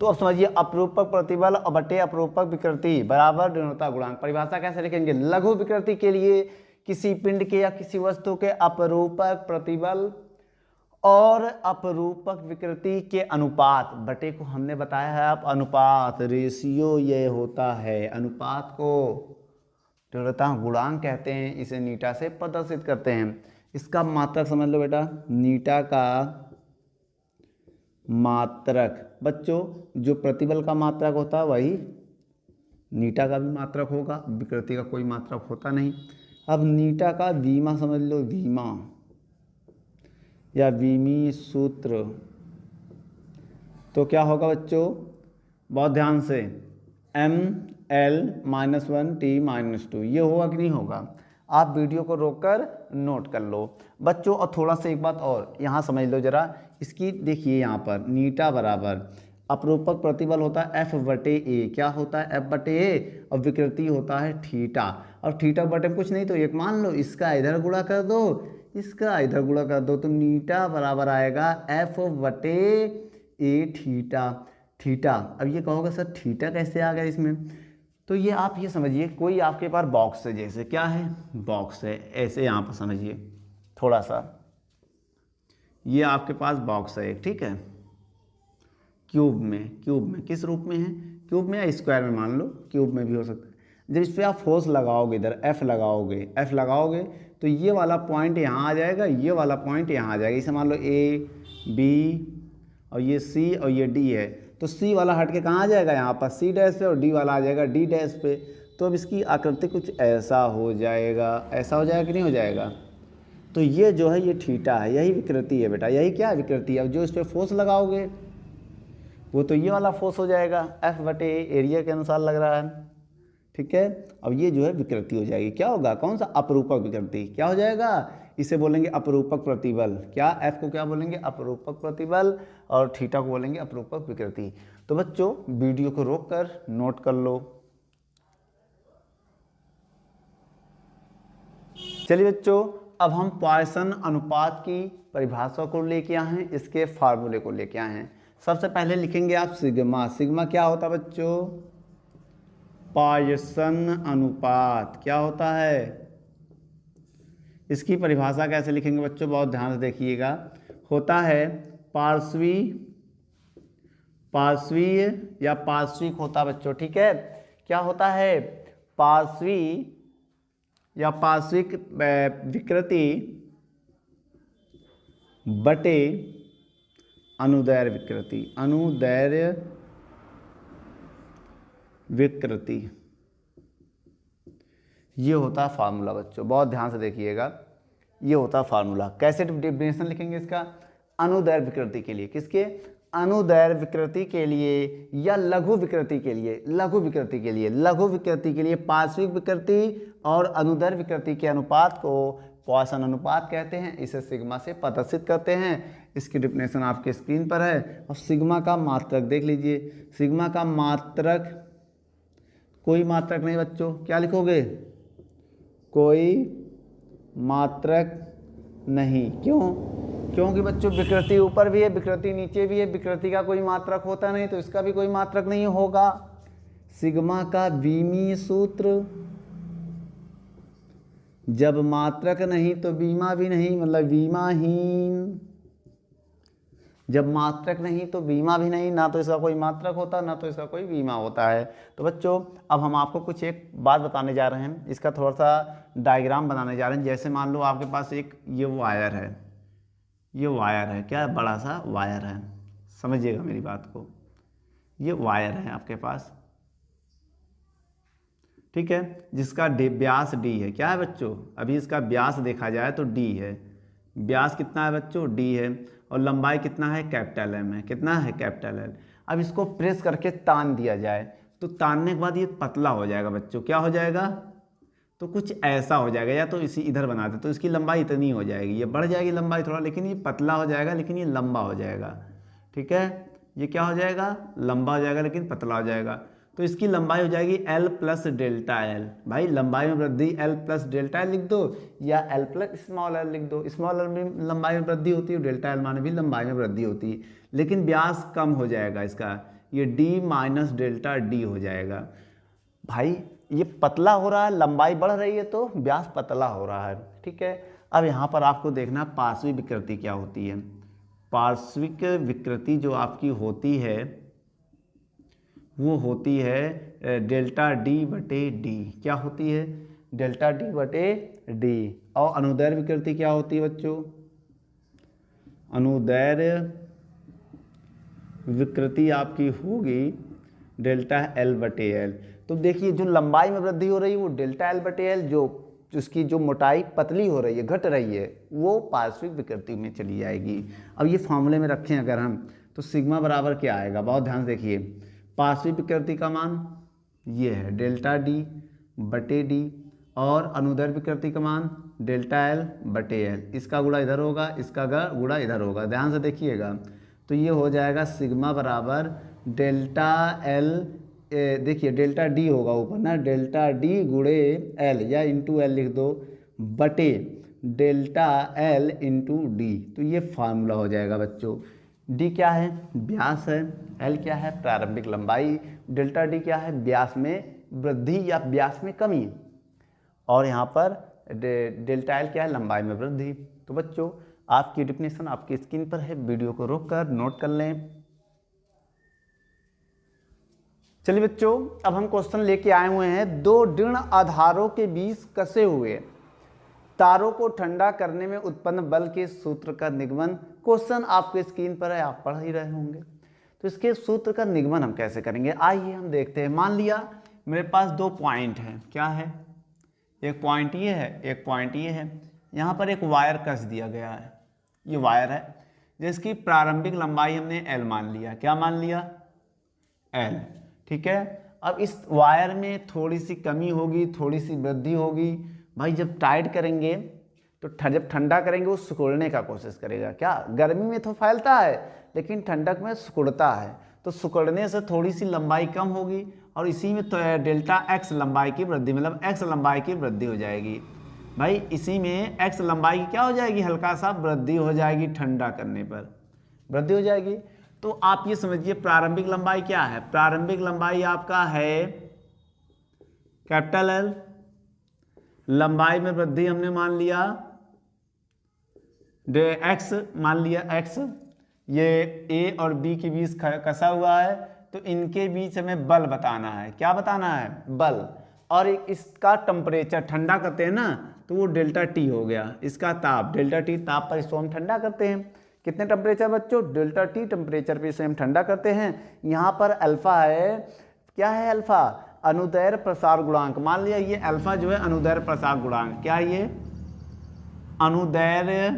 [SPEAKER 1] तो अब समझिए, अपरूपक प्रतिबल बटे अपरूपक विकृति बराबर दृढ़ता गुणांक। परिभाषा कैसे लिखेंगे? लघु विकृति के लिए किसी पिंड के या किसी वस्तु के अपरूपक प्रतिबल और अपरूपक विकृति के अनुपात, बटे को हमने बताया है आप अनुपात, रेशियो ये होता है, अनुपात को दृढ़ता गुणांक कहते हैं। इसे नीटा से प्रदर्शित करते हैं। इसका मात्रक समझ लो बेटा, नीटा का मात्रक। बच्चों, जो प्रतिबल का मात्रक होता है वही नीटा का भी मात्रक होगा, विकृति का कोई मात्रक होता नहीं। अब नीटा का वीमा समझ लो, वीमा या वीमी सूत्र। तो क्या होगा बच्चों? बहुत ध्यान से, ml-1t-2, ये होगा कि नहीं होगा? आप वीडियो को रोककर नोट कर लो बच्चों। और थोड़ा सा एक बात और यहाँ समझ लो जरा, इसकी देखिए, यहाँ पर नीटा बराबर अपरूपक प्रतिबल होता है F/A। क्या होता है? F/A। और विकृति होता है थीटा। और थीटा बटे कुछ नहीं तो एक मान लो, इसका इधर गुणा कर दो, इसका इधर गुणा कर दो, तो नीटा बराबर आएगा F/A थीटा। थीटा। अब ये कहोगे सर थीटा कैसे आ गया इसमें? तो ये आप ये समझिए, कोई आपके पास बॉक्स है, जैसे क्या है? बॉक्स है, ऐसे यहाँ पर समझिए थोड़ा सा, ये आपके पास बॉक्स है एक, ठीक है, क्यूब में किस रूप में है? क्यूब में या स्क्वायर में, मान लो क्यूब में भी हो सकता है। जब इस पर आप फोर्स लगाओगे, इधर F लगाओगे तो ये वाला पॉइंट यहाँ आ जाएगा, ये वाला पॉइंट यहाँ आ जाएगा। इसे मान लो A, B और ये C और ये D है, तो C वाला हट के कहाँ आ जाएगा? यहाँ पर C डैश पे, और D वाला आ जाएगा D डैश पे। तो अब इसकी आकृति कुछ ऐसा हो जाएगा, ऐसा हो जाएगा कि नहीं हो जाएगा? तो ये जो है ये थीटा है, यही विकृति है बेटा, यही क्या विकृति है। अब जो इस पर फोर्स लगाओगे वो तो ये वाला फोर्स हो जाएगा, F/A एरिया के अनुसार लग रहा है, ठीक है। अब ये जो है विकृति हो जाएगी, क्या होगा? कौन सा? अपरूपक विकृति। क्या हो जाएगा? इसे बोलेंगे अपरूपक प्रतिबल। क्या? F को क्या बोलेंगे? अपरूपक प्रतिबल, और थीटा को बोलेंगे अपरूपक विकृति। तो बच्चों वीडियो को रोककर नोट कर लो। चलिए बच्चों, अब हम पॉइसन अनुपात की परिभाषा को लेके आए हैं, इसके फार्मूले को लेके आए हैं। सबसे पहले लिखेंगे आप सिग्मा। सिग्मा क्या होता है बच्चों? पॉइसन अनुपात क्या होता है? इसकी परिभाषा कैसे लिखेंगे बच्चों, बहुत ध्यान से देखिएगा। होता है पार्श्वीय या पार्श्विक होता बच्चों, ठीक है। क्या होता है? पार्श्वी या पार्श्विक विकृति बटे अनुदैर्घ्य विकृति, अनुदैर्घ्य विकृति, ये होता फार्मूला बच्चों, बहुत ध्यान से देखिएगा। ये होता फार्मूला। कैसे डेफिनेशन लिखेंगे इसका? अनुदैर्घ्य विकृति के लिए, किसके? अनुदैर्घ्य विकृति के लिए या लघु विकृति के लिए, लघु विकृति के लिए, लघु विकृति के लिए पार्श्विक विकृति और अनुदैर्घ्य विकृति के अनुपात को पॉइसन अनुपात कहते हैं। इसे सिग्मा से प्रदर्शित करते हैं। इसकी डेफिनेशन आपके स्क्रीन पर है। और सिग्मा का मात्रक देख लीजिए। सिग्मा का मात्रक, कोई मात्रक नहीं बच्चों, क्या लिखोगे? कोई मात्रक नहीं। क्यों? क्योंकि बच्चों विकृति ऊपर भी है, विकृति नीचे भी है, विकृति का कोई मात्रक होता नहीं तो इसका भी कोई मात्रक नहीं होगा। सिग्मा का बीमीय सूत्र, जब मात्रक नहीं तो बीमा भी नहीं, मतलब बीमाहीन। जब मात्रक नहीं तो बीमा भी नहीं, ना तो इसका कोई मात्रक होता ना तो इसका कोई बीमा होता है। तो बच्चों अब हम आपको कुछ एक बात बताने जा रहे हैं, इसका थोड़ा सा डायग्राम बनाने जा रहे हैं। जैसे मान लो आपके पास एक ये वायर है, ये वायर है, क्या है? बड़ा सा वायर है, समझिएगा मेरी बात को। ये वायर है आपके पास, ठीक है, जिसका व्यास डी है। क्या है बच्चों? अभी इसका व्यास देखा जाए तो डी है। व्यास कितना है बच्चों? डी है। और लंबाई कितना है? कैपिटल एम है। कितना है? Capital L. अब इसको प्रेस करके तान दिया जाए तो तानने के बाद ये पतला हो जाएगा बच्चों। क्या हो जाएगा? तो कुछ ऐसा हो जाएगा, या तो इसी इधर बना दे तो इसकी लंबाई इतनी हो जाएगी, ये बढ़ जाएगी लंबाई थोड़ा, लेकिन ये पतला हो जाएगा, लेकिन ये लंबा हो जाएगा, ठीक है। ये क्या हो जाएगा? लंबा हो जाएगा लेकिन पतला हो जाएगा। तो इसकी लंबाई हो जाएगी L प्लस डेल्टा एल। भाई लंबाई में वृद्धि L प्लस डेल्टा एल लिख दो, या L प्लस स्मॉल एल लिख दो। स्मॉल एल में लंबाई में वृद्धि होती है, डेल्टा एल माने भी लंबाई में वृद्धि होती है, लेकिन व्यास कम हो जाएगा इसका, ये D माइनस डेल्टा D हो जाएगा। भाई ये पतला हो रहा है, लंबाई बढ़ रही है तो व्यास पतला हो रहा है, ठीक है। अब यहाँ पर आपको देखना पार्श्विक विकृति क्या होती है। पार्श्विक विकृति जो आपकी होती है वो होती है डेल्टा डी बटे डी। क्या होती है? डेल्टा डी बटे डी। और अनुदैर्घ्य विकृति क्या होती है बच्चों? अनुदैर्घ्य विकृति आपकी होगी डेल्टा एल बटे एल। तो देखिए जो लंबाई में वृद्धि हो रही है वो डेल्टा एल बटे एल, जो उसकी जो मोटाई पतली हो रही है, घट रही है, वो पार्श्विक विकृति में चली जाएगी। अब ये फॉर्मूले में रखें अगर हम, तो सिग्मा बराबर क्या आएगा? बहुत ध्यान से देखिए। पार्श्विक विकृति का मान ये है डेल्टा डी बटे डी, और अनुदैर्घ्य विकृति का मान डेल्टा एल बटे एल। इसका गुणा इधर होगा, इसका गुणा इधर होगा, ध्यान से देखिएगा। तो ये हो जाएगा सिग्मा बराबर डेल्टा एल, देखिए डेल्टा डी होगा ऊपर ना, डेल्टा डी गुणे एल या इंटू एल लिख दो, बटे डेल्टा एल इंटू डी। तो ये फार्मूला हो जाएगा बच्चों। डी क्या है? व्यास है। एल क्या है? प्रारंभिक लंबाई। डेल्टा डी क्या है? व्यास में वृद्धि या व्यास में कमी। और यहाँ पर डेल्टा एल क्या है? लंबाई में वृद्धि। तो बच्चों आपकी डेफिनेशन आपकी स्क्रीन पर है, वीडियो को रोककर नोट कर लें। चलिए बच्चों अब हम क्वेश्चन लेके आए हुए हैं। दो ऋण आधारों के बीच कसे हुए तारों को ठंडा करने में उत्पन्न बल के सूत्र का निगमन। क्वेश्चन आपके स्क्रीन पर है, आप पढ़ ही रहे होंगे। तो इसके सूत्र का निगमन हम कैसे करेंगे, आइए हम देखते हैं। मान लिया मेरे पास दो पॉइंट हैं, क्या है? एक पॉइंट ये है, एक पॉइंट ये है। यहाँ पर एक वायर कस दिया गया है, ये वायर है जिसकी प्रारंभिक लंबाई हमने L मान लिया। क्या मान लिया? L, ठीक है। अब इस वायर में थोड़ी सी कमी होगी, थोड़ी सी वृद्धि होगी। भाई जब टाइट करेंगे तो जब ठंडा करेंगे वो सिकुड़ने का कोशिश करेगा। क्या? गर्मी में तो फैलता है लेकिन ठंडक में सिकुड़ता है, तो सिकुड़ने से थोड़ी सी लंबाई कम होगी, और इसी में तो डेल्टा एक्स लंबाई की वृद्धि, मतलब एक्स लंबाई की वृद्धि हो जाएगी। भाई इसी में एक्स लंबाई की क्या हो जाएगी? हल्का सा वृद्धि हो जाएगी, ठंडा करने पर वृद्धि हो जाएगी। तो आप ये समझिए प्रारंभिक लंबाई क्या है? प्रारंभिक लंबाई आपका है कैपिटल एल, लंबाई में वृद्धि हमने मान लिया एक्स, मान लिया एक्स, ये ए और बी के बीच कसा हुआ है, तो इनके बीच हमें बल बताना है। क्या बताना है? बल। और इसका टेम्परेचर ठंडा करते हैं ना, तो वो डेल्टा टी हो गया। इसका ताप, डेल्टा टी ताप पर इसको हम ठंडा करते हैं। कितने टेम्परेचर बच्चों? डेल्टा टी टेम्परेचर पे इसे हम ठंडा करते हैं। यहाँ पर अल्फा है, क्या है अल्फा? अनुदैर्ध्य प्रसार गुणांक। मान लिया ये अल्फा जो है अनुदैर्ध्य प्रसार गुणांक। क्या ये? अनुदैर्ध्य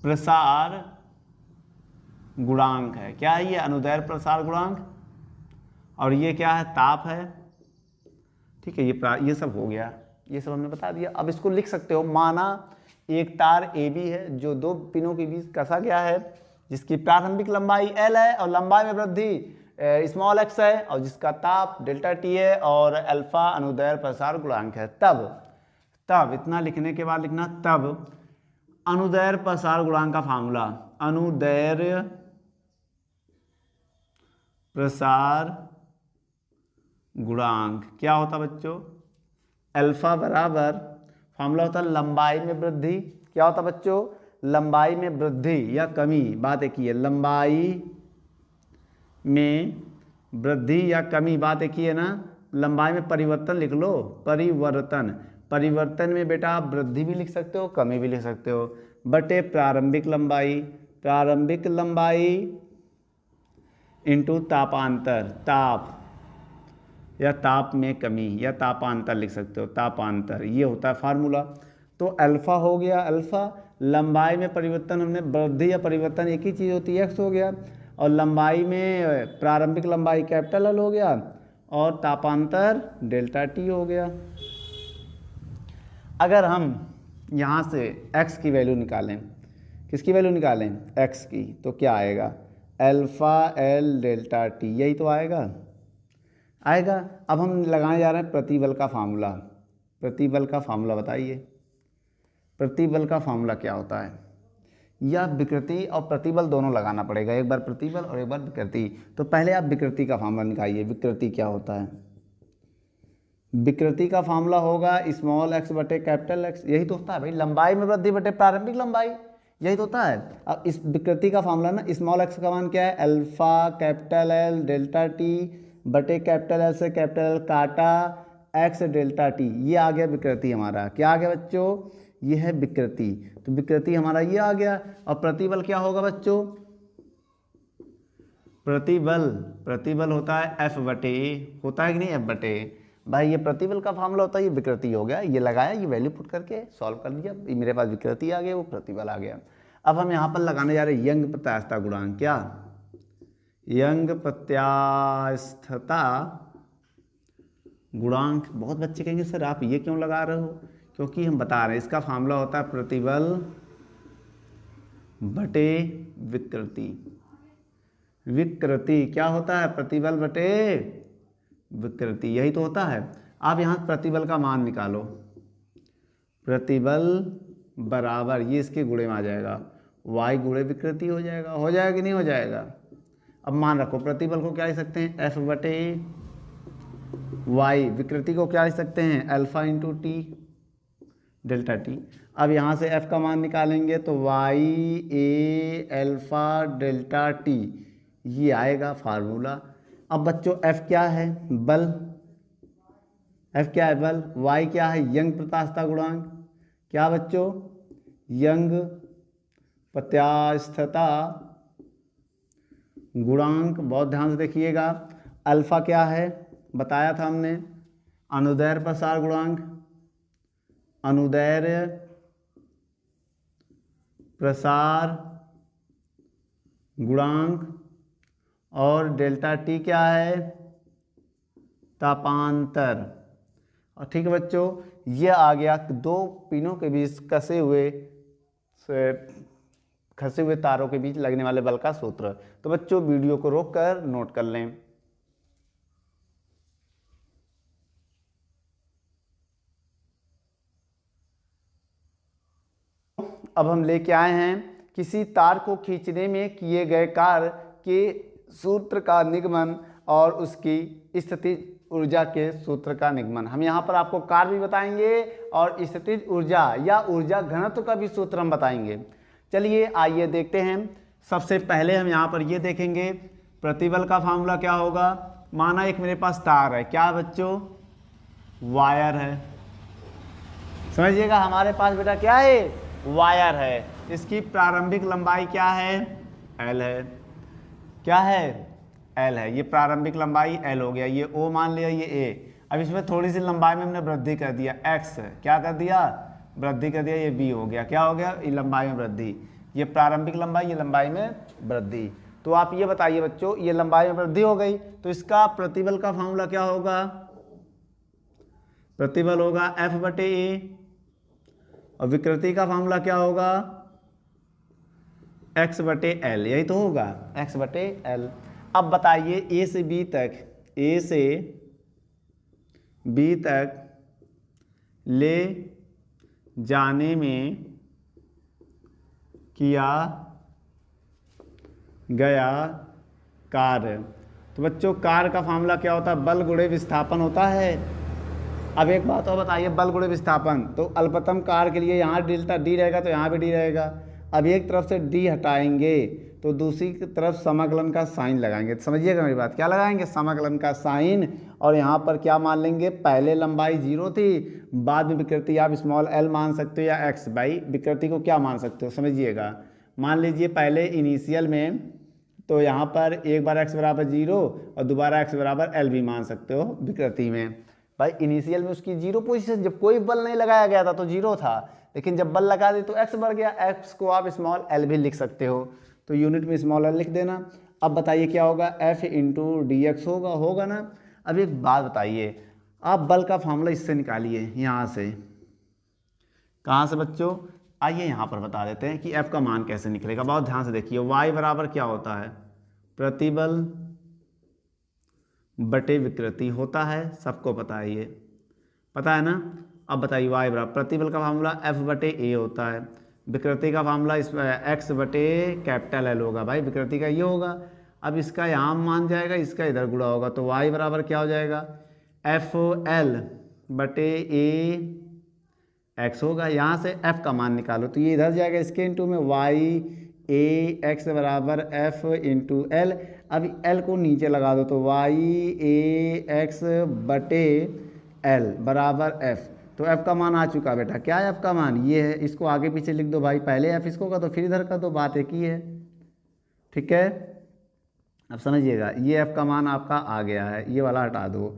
[SPEAKER 1] प्रसार गुणांक है। क्या है ये? अनुदैर्ध्य प्रसार गुणांक। और ये क्या है? ताप है। ठीक है, ये सब हो गया, ये सब हमने बता दिया। अब इसको लिख सकते हो, माना एक तार AB है जो दो पिनों के बीच कसा गया है, जिसकी प्रारंभिक लंबाई L है और लंबाई में वृद्धि स्मॉल x है, और जिसका ताप डेल्टा T है और अल्फा अनुदैर्ध्य प्रसार गुणांक है। तब इतना लिखने के बाद लिखना, तब अनुदैर्ध्य प्रसार गुणांक का फार्मूला, अनुदैर्ध्य प्रसार गुणांक क्या होता बच्चों? अल्फा बराबर, फार्मूला होता लंबाई में वृद्धि। क्या होता बच्चों? लंबाई में वृद्धि या कमी, बात एक ही है। लंबाई में वृद्धि या कमी, बात एक ही है ना। लंबाई में परिवर्तन लिख लो, परिवर्तन में बेटा आप वृद्धि भी लिख सकते हो, कमी भी लिख सकते हो, बटे प्रारंभिक लंबाई इंटू तापांतर, ताप या ताप में कमी या तापांतर लिख सकते हो, तापांतर, ये होता है फार्मूला। तो अल्फा हो गया, अल्फा लंबाई में परिवर्तन, हमने वृद्धि या परिवर्तन एक ही चीज़ होती है, एक्स हो गया, और लंबाई में प्रारंभिक लंबाई कैपिटल एल हो गया, और तापांतर डेल्टा टी हो गया। अगर हम यहाँ से एक्स की वैल्यू निकालें, किसकी वैल्यू निकालें? एक्स की, तो क्या आएगा? अल्फा एल डेल्टा टी, यही तो आएगा। अब हम लगाने जा रहे हैं प्रतिबल का फार्मूला। प्रतिबल का फार्मूला बताइए, प्रतिबल का फार्मूला क्या होता है? या विकृति और प्रतिबल दोनों लगाना पड़ेगा, एक बार प्रतिबल और एक बार विकृति। तो पहले आप विकृति का फार्मूला निकालिए। विकृति क्या होता है? विकृति का फार्मूला होगा स्मॉल एक्स बटे कैपिटल एक्स, यही तो होता है भाई, लंबाई में वृद्धि बटे प्रारंभिक लंबाई, यही तो होता है। अब इस विकृति का फार्मूला ना, स्मॉल एक्स का मान क्या है? Alpha capital L delta T बटे कैपिटल एल से कैपिटल एल काटा एक्स डेल्टा टी, ये आ गया विकृति हमारा। क्या आ गया बच्चों? ये है विकृति। तो विकृति हमारा ये आ गया। और प्रतिबल क्या होगा बच्चों? प्रतिबल होता है एफ बटे ए, होता है कि नहीं? एफ बटे ए। भाई ये प्रतिबल का फार्मूला होता है, ये विकृति हो गया, ये लगाया, ये वैल्यू पुट करके सॉल्व कर दिया, मेरे पास विकृति आ गई, वो प्रतिबल आ गया। अब हम यहाँ पर लगाने जा रहे हैं यंग प्रत्यास्थता गुणांक। क्या? यंग प्रत्यास्थता गुणांक। बहुत बच्चे कहेंगे सर आप ये क्यों लगा रहे हो? क्योंकि हम बता रहे हैं इसका फार्मूला होता है प्रतिबल बटे विकृति। विकृति क्या होता है? प्रतिबल बटे विकृति, यही तो होता है। आप यहाँ प्रतिबल का मान निकालो, प्रतिबल बराबर, ये इसके गुणे में आ जाएगा, y गुणे विकृति हो जाएगा। हो जाएगा कि नहीं हो जाएगा? अब मान रखो प्रतिबल को क्या लिख सकते हैं? एफ बटे वाई। विकृति को क्या लिख सकते हैं? Alpha into T delta T. अब यहाँ से f का मान निकालेंगे तो वाई ए अल्फा डेल्टा टी, ये आएगा फार्मूला। अब बच्चों f क्या है? बल। f क्या है? बल। y क्या है? यंग प्रत्यास्थता गुणांक। क्या बच्चों? यंग प्रत्यास्थता गुणांक। बहुत ध्यान से देखिएगा। अल्फा क्या है? बताया था हमने, अनुदैर्ध्य प्रसार गुणांक, अनुदैर्ध्य प्रसार गुणांक। और डेल्टा टी क्या है? तापांतर। और ठीक है बच्चों, ये आ गया दो पिनों के बीच खसे हुए तारों के बीच लगने वाले बल का सूत्र। तो बच्चों वीडियो को रोककर नोट कर लें। अब हम लेके आए हैं किसी तार को खींचने में किए गए कार्य के सूत्र का निगमन और उसकी स्थिति ऊर्जा के सूत्र का निगमन। हम यहाँ पर आपको कार्य भी बताएंगे और स्थितिज ऊर्जा या ऊर्जा घनत्व का भी सूत्र हम बताएंगे। चलिए आइए देखते हैं। सबसे पहले हम यहाँ पर ये देखेंगे प्रतिबल का फार्मूला क्या होगा। माना एक मेरे पास तार है, क्या बच्चों, वायर है। समझिएगा हमारे पास बेटा क्या है, वायर है। इसकी प्रारंभिक लंबाई क्या है, एल है। क्या है, एल है। ये प्रारंभिक लंबाई एल हो गया, ये ओ मान लिया, ये ए। अब इसमें थोड़ी सी लंबाई में हमने वृद्धि कर दिया, एक्स क्या कर दिया, वृद्धि कर दिया, ये बी हो गया। क्या हो गया, ये लंबाई में वृद्धि, ये प्रारंभिक लंबाई, ये लंबाई में वृद्धि। तो आप ये बताइए बच्चों, ये लंबाई में वृद्धि हो गई तो इसका प्रतिबल का फार्मूला क्या होगा, प्रतिबल होगा एफ बटे ए, और विकृति का फार्मूला क्या होगा, एक्स बटे एल। यही तो होगा, एक्स बटे एल। अब बताइए ए से बी तक, ए से बी तक ले जाने में किया गया कार्य। तो बच्चों कार्य का फार्मूला क्या होता है, बल गुणे विस्थापन होता है। अब एक बात और बताइए, बल गुणे विस्थापन, तो अल्पतम कार्य के लिए यहाँ डेल्टा डी रहेगा तो यहाँ भी डी रहेगा। अब एक तरफ से डी हटाएंगे तो दूसरी तरफ समाकलन का साइन लगाएंगे। तो समझिएगा मेरी बात, क्या लगाएंगे, समाकलन का साइन। और यहाँ पर क्या मान लेंगे, पहले लंबाई 0 थी, बाद में विकृति आप स्मॉल एल मान सकते हो या एक्स बाई विकृति को क्या मान सकते हो। समझिएगा, मान लीजिए पहले इनिशियल में तो यहाँ पर एक बार x बराबर 0 और दोबारा x बराबर एल भी मान सकते हो विकृति में। भाई इनिशियल में उसकी 0 पोजीशन, जब कोई बल नहीं लगाया गया था तो 0 था, लेकिन जब बल लगा दे तो x बढ़ गया। x को आप स्मॉल एल भी लिख सकते हो, तो यूनिट में स्मॉल एल लिख देना। अब बताइए क्या होगा, f इंटू डी एक्स होगा ना। अब एक बात बताइए, आप बल का फार्मूला इससे निकालिए, यहाँ से। कहाँ से बच्चों, आइए यहाँ पर बता देते हैं कि f का मान कैसे निकलेगा। बहुत ध्यान से देखिए, y बराबर क्या होता है, प्रतिबल बटे विकृति होता है, सबको पता है, ये पता है ना। अब बताइए y बराबर, प्रतिबल का फार्मूला f बटे a होता है, विकृति का फार्मूला इस x बटे कैपिटल L होगा। भाई विकृति का ये होगा, अब इसका यहाँ मान जाएगा, इसका इधर गुणा होगा, तो y बराबर क्या हो जाएगा, एफ एल बटे ए एक्स होगा। यहाँ से f का मान निकालो तो ये इधर जाएगा, इसके इंटू में y ए एक्स बराबर f इंटू एल। अब l को नीचे लगा दो तो y ए एक्स बटे एल बराबर f। तो f का मान आ चुका बेटा, क्या है f का मान, ये है। इसको आगे पीछे लिख दो भाई, पहले f इसको का तो फिर इधर का, तो बात एक ही है। ठीक है, अब समझिएगा, ये f का मान आपका आ गया है, ये वाला हटा दो।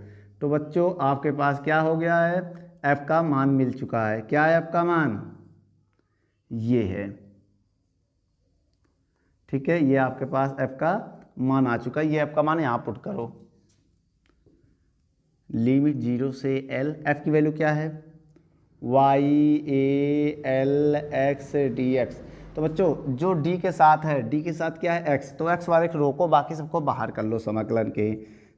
[SPEAKER 1] तो बच्चों आपके पास क्या हो गया है, f का मान मिल चुका है। क्या है f का मान, ये है। ठीक है, ये आपके पास f का मान आ चुका है। ये f का मान यहाँ पुट करो, लिमिट 0 से l, f की वैल्यू क्या है, y A L x D x. तो बच्चों जो d के साथ है, d के साथ क्या है x, तो x वाले को रोको, बाकी सबको बाहर कर लो, समाकलन के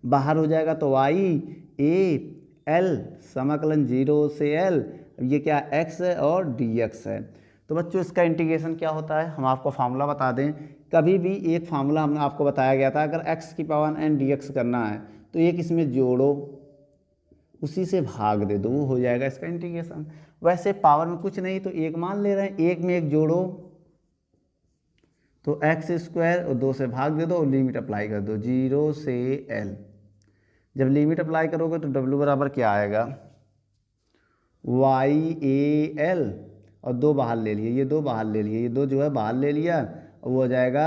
[SPEAKER 1] बाहर हो जाएगा। तो y ए एल समाकलन 0 से l, ये क्या x है और dx है। तो बच्चों इसका इंटीग्रेशन क्या होता है, हम आपको फार्मूला बता दें। कभी भी एक फार्मूला हमने आपको बताया गया था, अगर x की पावर n dx करना है तो एक इसमें जोड़ो, उसी से भाग दे दो, वो हो जाएगा इसका इंटीग्रेशन। वैसे पावर में कुछ नहीं तो एक मान ले रहे हैं, एक में एक जोड़ो तो एक्स स्क्वायर और 2 से भाग दे दो और लिमिट अप्लाई कर दो 0 से l। जब लिमिट अप्लाई करोगे तो w बराबर क्या आएगा, y ए एल और 2 बाहर ले लिए, ये 2 बाहर ले लिए, ये 2 जो है बाहर ले लिया, और वो हो जाएगा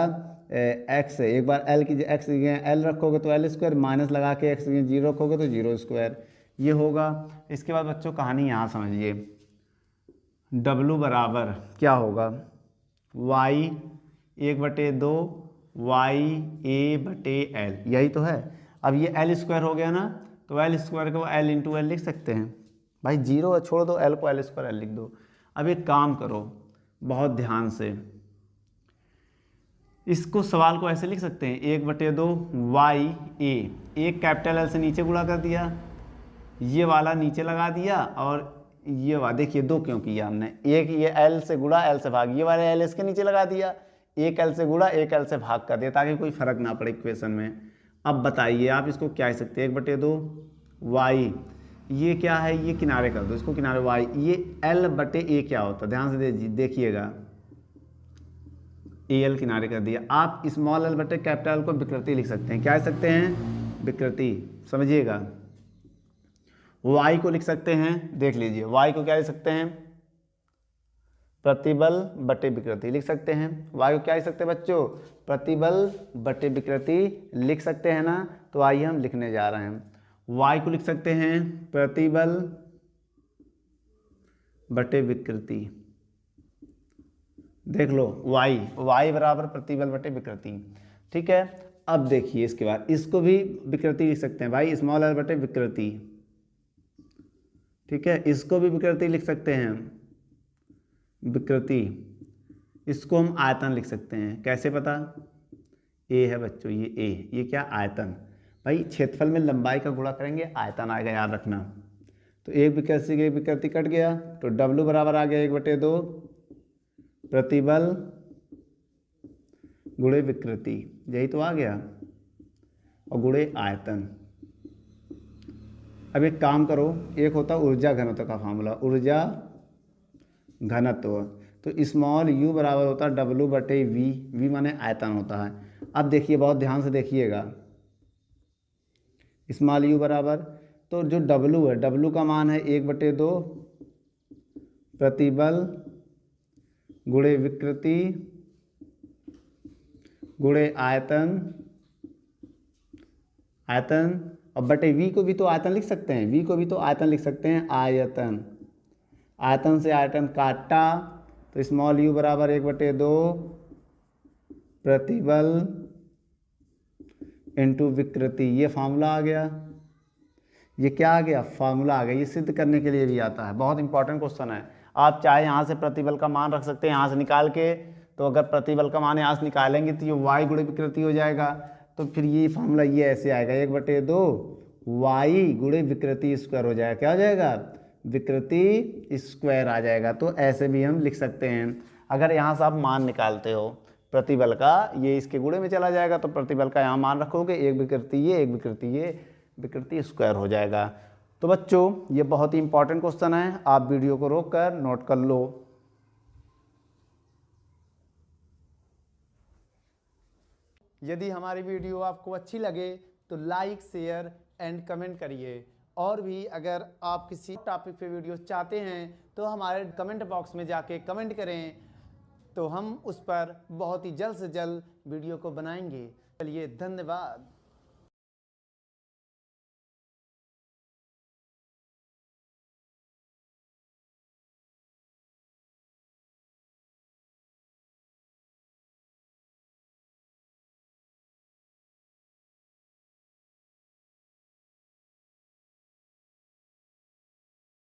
[SPEAKER 1] x। एक बार l की x l रखोगे तो l स्क्वायर, माइनस लगा के x 0 रखोगे तो 0 स्क्वायर, ये होगा। इसके बाद बच्चों कहानी यहाँ समझिए, w बराबर क्या होगा, y 1/2 y ए बटे एल, यही तो है। अब ये एल स्क्वायर हो गया ना, तो एल स्क्वायर को एल इंटू एल लिख सकते हैं। भाई 0 छोड़ दो, एल को एल स्क्वायर एल लिख दो। अब एक काम करो बहुत ध्यान से, इसको सवाल को ऐसे लिख सकते हैं, 1/2 वाई ए, एक कैपिटल एल से नीचे गुणा कर दिया, ये वाला नीचे लगा दिया, और ये वाला देखिए 2 क्यों किया हमने, एक ये एल से गुणा एल से भाग, ये वाला एल इसके नीचे लगा दिया, एक एल से गुणा एक एल से भाग कर दिया ताकि कोई फर्क ना पड़े इक्वेशन में। अब बताइए आप इसको क्या लिख सकते हैं, 1/2 वाई, ये क्या है, ये किनारे कर दो, इसको किनारे वाई, ये एल बटे ए क्या होता है, ध्यान से देखिएगा, ए एल किनारे कर दिया। आप स्मॉल एल बटे कैपिटल एल को विकृति लिख सकते हैं, क्या लिख सकते हैं, विकृति, समझिएगा। वाई को लिख सकते हैं, देख लीजिए, वाई को क्या लिख सकते हैं, प्रतिबल बटे विकृति लिख सकते हैं। वाई को क्या लिख सकते हैं बच्चों, प्रतिबल बटे विकृति लिख सकते हैं ना। तो आइए हम लिखने जा रहे हैं, वाई को लिख सकते हैं प्रतिबल बटे विकृति, देख लो वाई बराबर प्रतिबल बटे विकृति, ठीक है। अब देखिए इसके बाद इसको भी विकृति लिख सकते हैं भाई, स्मॉल एल बटे विकृति, ठीक है, इसको भी विकृति लिख सकते हैं, विकृति, इसको हम आयतन लिख सकते हैं, कैसे पता, ए है बच्चों, ये ए, ये क्या आयतन, भाई क्षेत्रफल में लंबाई का गुणा करेंगे आयतन आएगा, याद रखना। तो एक विकृति से एक विकृति कट गया, तो W बराबर आ गया 1/2 प्रतिबल गुणे विकृति, यही तो आ गया, और गुणे आयतन। अब एक काम करो, एक होता ऊर्जा घनत्व का फार्मूला, ऊर्जा घनत्व, तो स्मॉल u बराबर होता है W बटे V, V माने आयतन होता है। अब देखिए बहुत ध्यान से देखिएगा, स्मॉल u बराबर, तो जो W है, W का मान है 1/2 प्रतिबल गुणे विकृति गुणे आयतन, और बटे V को भी तो आयतन लिख सकते हैं, V को भी तो आयतन लिख सकते हैं, आयतन, आयतन से आयतन काटा, तो स्मॉल u बराबर 1/2 प्रतिबल इंटू विकृति, ये फार्मूला आ गया, ये क्या आ गया, फार्मूला आ गया। ये सिद्ध करने के लिए भी आता है, बहुत इंपॉर्टेंट क्वेश्चन है। आप चाहे यहाँ से प्रतिबल का मान रख सकते हैं, यहाँ से निकाल के, तो अगर प्रतिबल का मान यहाँ से निकालेंगे तो ये वाई गुणे विकृति हो जाएगा, तो फिर ये फार्मूला ये ऐसे आएगा, 1/2 वाई गुणे विकृति स्क्वायर हो जाएगा, क्या हो जाएगा, विकृति स्क्वायर आ जाएगा। तो ऐसे भी हम लिख सकते हैं, अगर यहाँ से आप मान निकालते हो प्रतिबल का, ये इसके गुणे में चला जाएगा, तो प्रतिबल का यहाँ मान रखोगे, एक विकृति ये, एक विकृति ये, विकृति स्क्वायर हो जाएगा। तो बच्चों ये बहुत ही इंपॉर्टेंट क्वेश्चन है, आप वीडियो को रोक कर नोट कर लो। यदि हमारी वीडियो आपको अच्छी लगे तो लाइक, शेयर एंड कमेंट करिए, और भी अगर आप किसी टॉपिक पे वीडियो चाहते हैं तो हमारे कमेंट बॉक्स में जाके कमेंट करें, तो हम उस पर बहुत ही जल्द से जल्द वीडियो को बनाएंगे। चलिए, धन्यवाद।